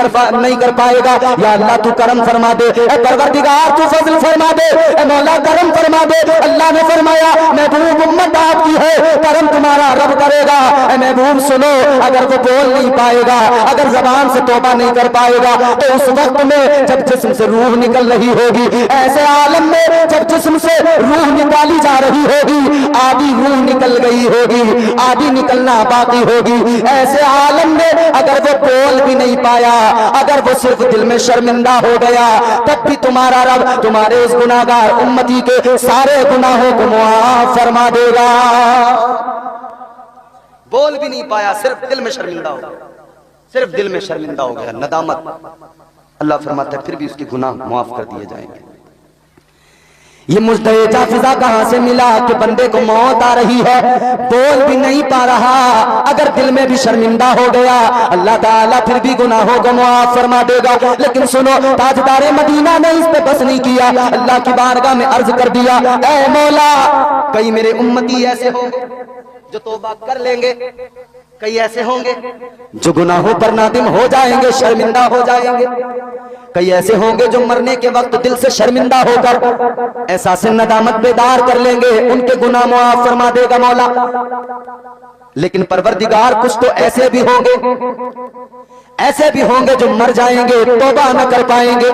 कर पाएगा। या अल्लाह तू करम फरमा दे, ऐ परवरदिगार तू फजल फरमा दे, ऐ मौला करम फरमा दे। अल्लाह ने फरमाया महबूब उम्मत आपकी है, करम तुम्हारा रब करेगा। ऐ महबूब सुनो, अगर वो बोल नहीं पाएगा, अगर जबान से तौबा नहीं कर पाएगा, तो उस वक्त में जब जिस्म से रूह निकल रही होगी, ऐसे आलम में जब जिस्म से रूह निकाली जा रही होगी, आधी रूह निकल गई होगी, आधी निकलना बाकी होगी, ऐसे आलम में अगर वो बोल भी नहीं पाया, अगर वो सिर्फ दिल में शर्मिंदा हो गया, तब भी तुम्हारा रब तुम्हारे उस गुनाहगार उम्मती के सारे गुनाहों को मुआफ फरमा देगा। बोल भी नहीं पाया, सिर्फ दिल में शर्मिंदा हो गया, सिर्फ दिल में शर्मिंदा हो गया, नदामत। अल्लाह फरमाता है फिर भी उसके गुनाह मुआफ कर दिए जाएंगे। ये मुझे जाफिजा कहां से मिला कि बंदे को मौत आ रही है, बोल भी नहीं पा रहा, अगर दिल में भी शर्मिंदा हो गया, अल्लाह ताला फिर भी गुनाहों को मुआफ फरमा देगा। लेकिन सुनो, ताजदार मदीना ने इस पे बस नहीं किया, अल्लाह की बारगाह में अर्ज कर दिया, ऐ मौला कई मेरे उम्मती ऐसे होंगे जो तौबा कर लेंगे, कई ऐसे होंगे जो गुनाहों पर नादिम हो जाएंगे, शर्मिंदा हो जाएंगे, कई ऐसे होंगे जो मरने के वक्त दिल से शर्मिंदा होकर एहसास नदामत बेदार कर लेंगे, उनके गुनाह मुआफ फरमा देगा मौला। लेकिन परवरदिगार कुछ तो ऐसे भी होंगे, ऐसे भी होंगे जो मर जाएंगे, तौबा न कर पाएंगे।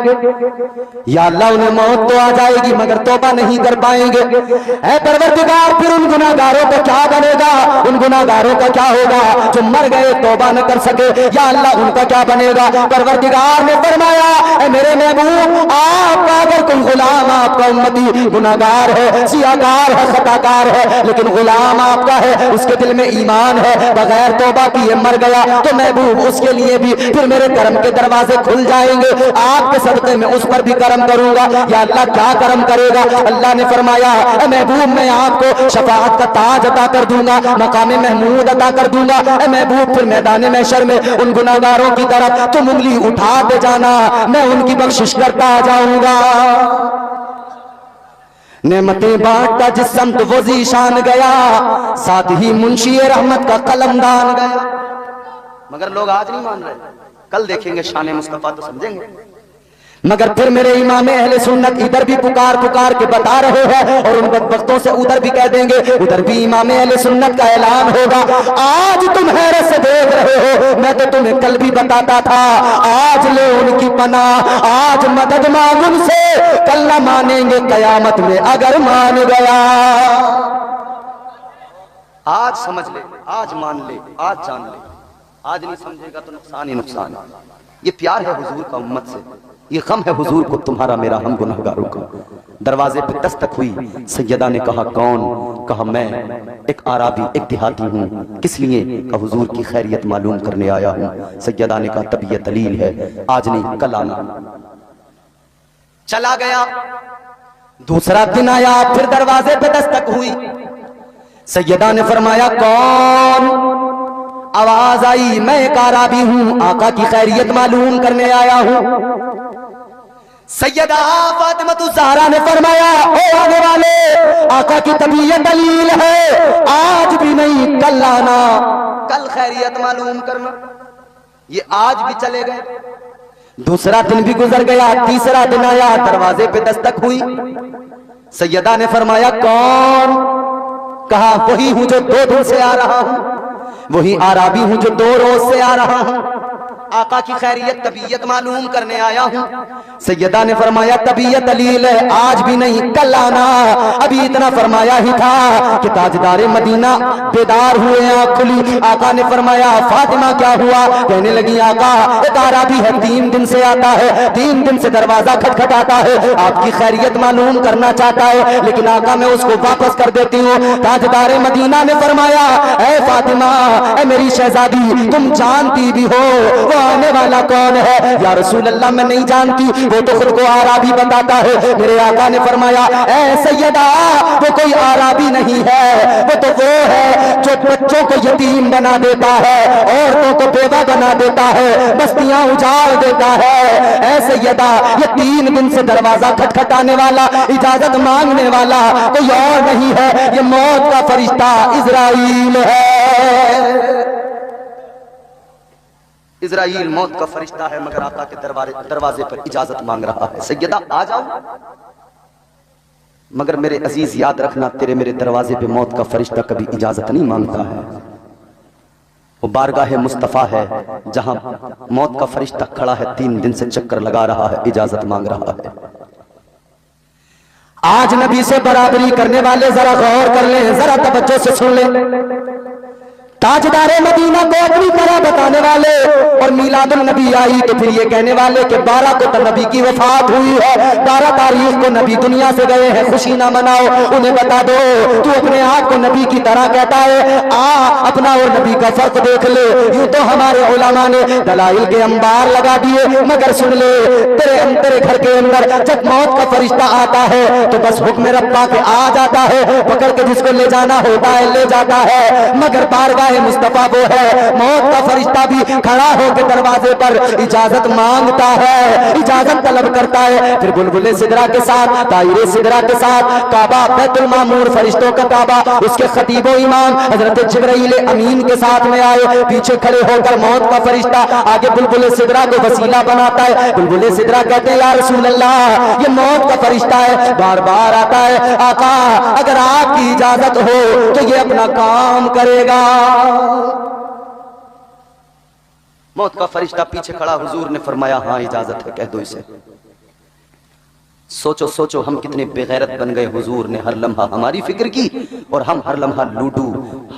या अल्लाह उन्हें मौत तो आ जाएगी मगर तौबा नहीं कर पाएंगे। ऐ परवरदिगार फिर उन गुनाहगारों का क्या बनेगा, उन गुनाहगारों का क्या होगा जो मर गए तौबा न कर सके। या अल्लाह उनका क्या बनेगा। परवरदिगार ने फरमाया, ऐ मेरे महबूब आपका अगर कोई गुलाम, आपका उम्मती गुनाहगार है, सियाकार है, खताकार है, लेकिन गुलाम आपका है, उसके दिल में ईमान है, बगैर तौबा किए मर गया, तो महबूब उसके लिए भी फिर मेरे करम के दरवाजे खुल जाएंगे, आपके सदक़े में उस पर भी करम करूंगा। या अल्लाह क्या करम करेगा। अल्लाह ने फरमाया, महबूब मैं आपको शफाअत का ताज अता कर दूंगा, मकाम महमूद अता कर दूंगा। महबूब फिर मैदान महशर में उन गुनाहगारों की तरफ तुम उंगली उठाते जाना, मैं उनकी बख्शिश करता जाऊंगा। नेमतें बांटता जिस समत वो ज़ीशान गया, साथ ही मुंशी रहमत का कलमदान गया। मगर लोग आज नहीं मान रहे, कल देखेंगे शान मुस्तफा तो समझेंगे। मगर फिर मेरे इमाम अहले सुन्नत इधर भी पुकार पुकार के बता रहे हैं और उन बदबख्तों से उधर भी कह देंगे, उधर भी इमाम अहले सुन्नत का ऐलान होगा। आज तुम हैरत से देख रहे हो, मैं तो तुम्हें कल भी बताता था, आज ले उनकी पनाह, आज मदद मांग उनसे, कल न मानेंगे कयामत में अगर मान गया। आज समझ ले, आज मान ले, आज जान ले, आज नहीं समझेगा तो नुकसान ही नुकसान है। ये प्यार है हुजूर का उम्मत से, ये गम है हुजूर को तुम्हारा मेरा हम गुनहगारों का। दरवाजे पे दस्तक हुई, सैयदा ने कहा कौन, कहा मैं एक आराबी, एक देहाती हूँ। किस लिए, कहा हुजूर की खैरियत मालूम करने आया हूँ। सैयदा ने कहा तब ये दलील है, आज नहीं कल आना। चला गया, दूसरा दिन आया, फिर दरवाजे पे दस्तक हुई, सैयदा ने फरमाया कौन। आवाज आई, मैं एक आराबी हूं, आका की खैरियत मालूम करने आया हूं। सैयदा फातिमा ज़हरा ने फरमाया, ओ आने वाले, आका की तबीयत दलील है, आज भी नहीं कल आना, कल खैरियत मालूम करना। ये आज भी चले गए, दूसरा दिन भी गुजर गया, तीसरा दिन आया, दरवाजे पे दस्तक हुई, सैयदा ने फरमाया कौन। कहा वही हूं जो 2 दिन से आ रहा हूं, वही आराबी हूं जो 2 रोज से आ रहा हूं, आका की खैरियत तबीयत मालूम करने आया हूं। सैयदा ने फरमाया तबीयत अलील है, आज भी नहीं कल आना। अभी इतना फरमाया ही था कि ताजदारे मदीना बेदार हुए, आंख खुली। आका ने फरमाया फातिमा क्या हुआ? कहने लगी आका एक आराबी है, 3 दिन से आता है, 3 दिन से दरवाजा खटखटाता है, आपकी खैरियत मालूम करना चाहता है, लेकिन आका मैं उसको वापस कर देती हूँ। ताजदारे मदीना ने फरमाया ऐ फातिमा, ऐ मेरी शहजादी, तुम जानती भी हो वो आने वाला कौन है? या रसूल अल्लाह मैं नहीं जानती, वो तो खुद को आराबी बताता है। मेरे आका ने फरमाया ऐ सैयदा, वो कोई आराबी नहीं है, वो तो वो है जो बच्चों को यतीम बना देता है, औरतों को बेवा बना देता है, बस्तियां उजाड़ देता है। ऐ सैयदा, ये 3 दिन से दरवाजा खटखटाने वाला, इजाजत मांगने वाला कोई और नहीं है, ये मौत का फरिश्ता इजराइल है। इजराइल मौत का फरिश्ता है, मगर आका के दरवाजे पर इजाजत मांग रहा है। सैयदा आ जाओ, मगर मेरे अजीज याद रखना, तेरे मेरे दरवाजे पे मौत का फरिश्ता कभी इजाजत नहीं मांगता है। वो बारगाह मुस्तफा है जहां मौत का फरिश्ता खड़ा है, 3 दिन से चक्कर लगा रहा है, इजाजत मांग रहा है। आज नबी से बराबरी करने वाले जरा गौर कर ले, जरा तवज्जो से सुन ले। ताजदारे मदीना को अपनी तरह बताने वाले और मीलादुल नबी आई तो फिर ये कहने वाले कि 12 को तो नबी की वफात हुई है, 12 तारीख को नबी दुनिया से गए हैं, खुशी ना मनाओ। उन्हें बता दो तू अपने आप को नबी की तरह कहता है, आ अपना और नबी का फर्क देख ले। यूं तो हमारे उलमा ने दलाइल के अंबार लगा दिए, मगर सुन ले, तेरे घर के अंदर जब मौत का फरिश्ता आता है तो बस हुक्म रब्बा के आ जाता है, पकड़ के जिसको ले जाना होता है ले जाता है। मगर बारगाह मुस्तफा वो है, मौत का फरिश्ता भी खड़ा होकर दरवाजे पर इजाजत मांगता है, इजाजत तलब करता है। फिर बुलबुले सिदरा के साथ, तायरे सिदरा के साथ, काबा बैतुल मामूर फरिश्तों का काबा, उसके खतीबो इमाम हजरत जिब्राइल अमीन के साथ में आए, पीछे खड़े होकर मौत का फरिश्ता आगे बुलबुले सिदरा को वसीला बनाता है। बुलबुले सिदरा कहते हैं या रसूल अल्लाह, ये मौत का फरिश्ता है, बार बार आता है, आका अगर आपकी इजाजत हो तो ये अपना काम करेगा। मौत का फरिश्ता पीछे खड़ा, हुजूर ने फरमाया हाँ इजाजत है, कह दो इसे। सोचो सोचो हम कितने बेगैरत बन गए। हुजूर ने हर लम्हा हमारी फिक्र की और हम हर लम्हा लूडू,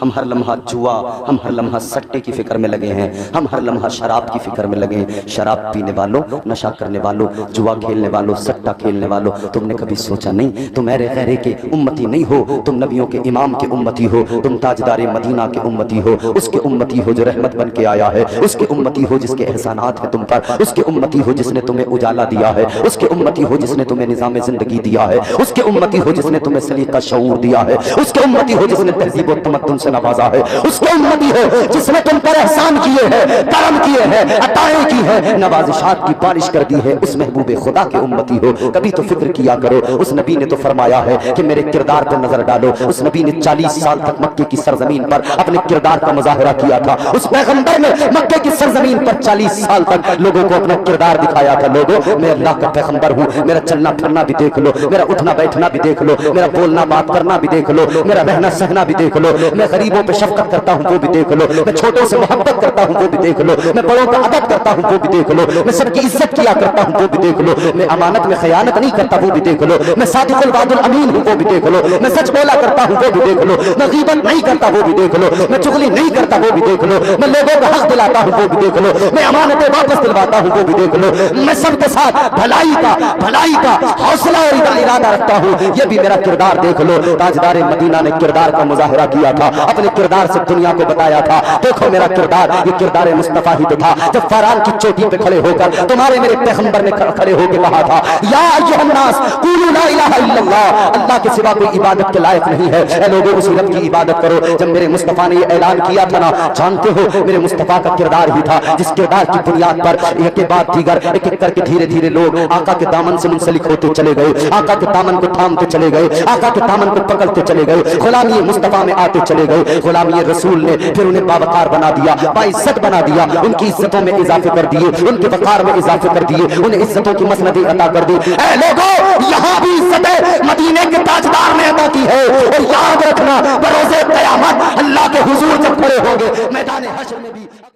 हम हर लम्हा जुआ, हम हर लम्हा सट्टे की फिक्र में लगे हैं, हम हर लम्हा शराब की फिक्र में लगे हैं। शराब पीने वालों, नशा करने वालों, जुआ खेलने वालों, सट्टा खेलने वालों, तुमने कभी सोचा नहीं तुम मेरे गैरे के उम्मती नहीं हो, तुम नबियों के इमाम के उम्मती हो, तुम ताजदारे मदीना के उम्मती हो, उसके उम्मती हो जो रहमत बन के आया है, उसके उम्मती हो जिसके एहसानात है तुम पर, उसके उम्मती हो जिसने तुम्हें उजाला दिया है, उसके उम्मती हो जिसने तुम्हें निजाम जिंदगी दिया है, उसके उम्मती हो जिसने तुम्हें सलीका शऊर दिया है, उसके उम्मती हो जिसने तहजीब और तमद्दुन से नवाजा है, उसके उम्मती हो जिसने तुम पर एहसान किए हैं, करम किए हैं, अताएं की है, नवाजिशात की बारिश कर दी है, उस महबूब खुदा के उम्मती हो। कभी तो फिक्र किया करो, उस नबी ने तो फरमाया है कि मेरे किरदार पर नजर डालो। उस नबी ने 40 साल तक मक्के की सरजमीन पर अपने किरदार का मुजाहरा किया था। उस पैगंबर ने मक्के की सरजमीन पर 40 साल तक लोगों को अपना किरदार दिखाया था। लोगों मैं अल्लाह का पैगंबर हूँ, मेरा चलना फिरना भी देख लो, मेरा उठना बैठना भी देख लो, मेरा बोलना बात करना भी देख लो, मेरा रहना सहना भी देख लो, मैं गरीबों पे शफकत करता हूँ वो भी देख लो, मैं छोटों से मोहब्बत करता हूँ वो भी देख लो, मैं बड़ों का अदब करता हूँ वो भी देख लो, मैं सबकी इज्जत किया करता हूँ वो भी देख लो, मैं अमानत में खयानत नहीं करता वो भी देख लो, मैं सादिकुल वादुल अमीन हूँ वो भी देख लो, मैं सच बोला करता हूँ वो भी देख लो, मैं गीबत नहीं करता वो भी देख लो, मैं चुगली नहीं करता वो भी देख लो, मैं लोगों का हक दिलाता हूँ वो भी देख लो, मैं अमानतें वापस दिलवाता हूँ वो भी देख लो, मैं सबके साथ भलाई का हौसला और इरादा रखता हूँ, ये भी मेरा किरदार देख लो। ताजदारे मदीना ने किरदार का मुजाहरा किया था, अपने किरदार से दुनिया को बताया था, देखो मेरा किरदार, ये किरदार मुस्तफा ही तो था। जब फरान की चोटी पे खड़े होकर तुम्हारे मेरे पैगंबर ने खड़े होकर कहा था या अय्युहन्नास कुलू ला इलाहा इल्लल्लाह, अल्लाह के सिवा कोई इबादत के लायक नहीं है, ऐ लोगों उसी रब की इबादत करो। जब मेरे मुस्तफा ने ये ऐलान किया था ना, जानते हो मेरे मुस्तफा का किरदार ही था जिस किरदार की बुनियाद पर एक के बाद दीगर एक एक करके धीरे धीरे लोग आका के दामन से मुंसलिक खोते चले गए, आका के दामन को थामते चले गए, आका के दामन को पकड़ते चले गए, गुलामी मुस्तफा में आते चले गए। गुलामी रसूल ने फिर उन्हें बावकार बना दिया, बाइज्जत बना दिया, उनकी इज्जतों में इजाफे कर दिए, उनके वकार में इजाफे कर दिए, उन्हें इज्जतों की मसनदें अता कर दी। ऐ लोगों, यहाँ भी इज्जतें मदीने के ताजदार ने अदा की है। और याद रखना, बरोज़े क़यामत अल्लाह के हुजूर जब खड़े होंगे मैदान हश्र में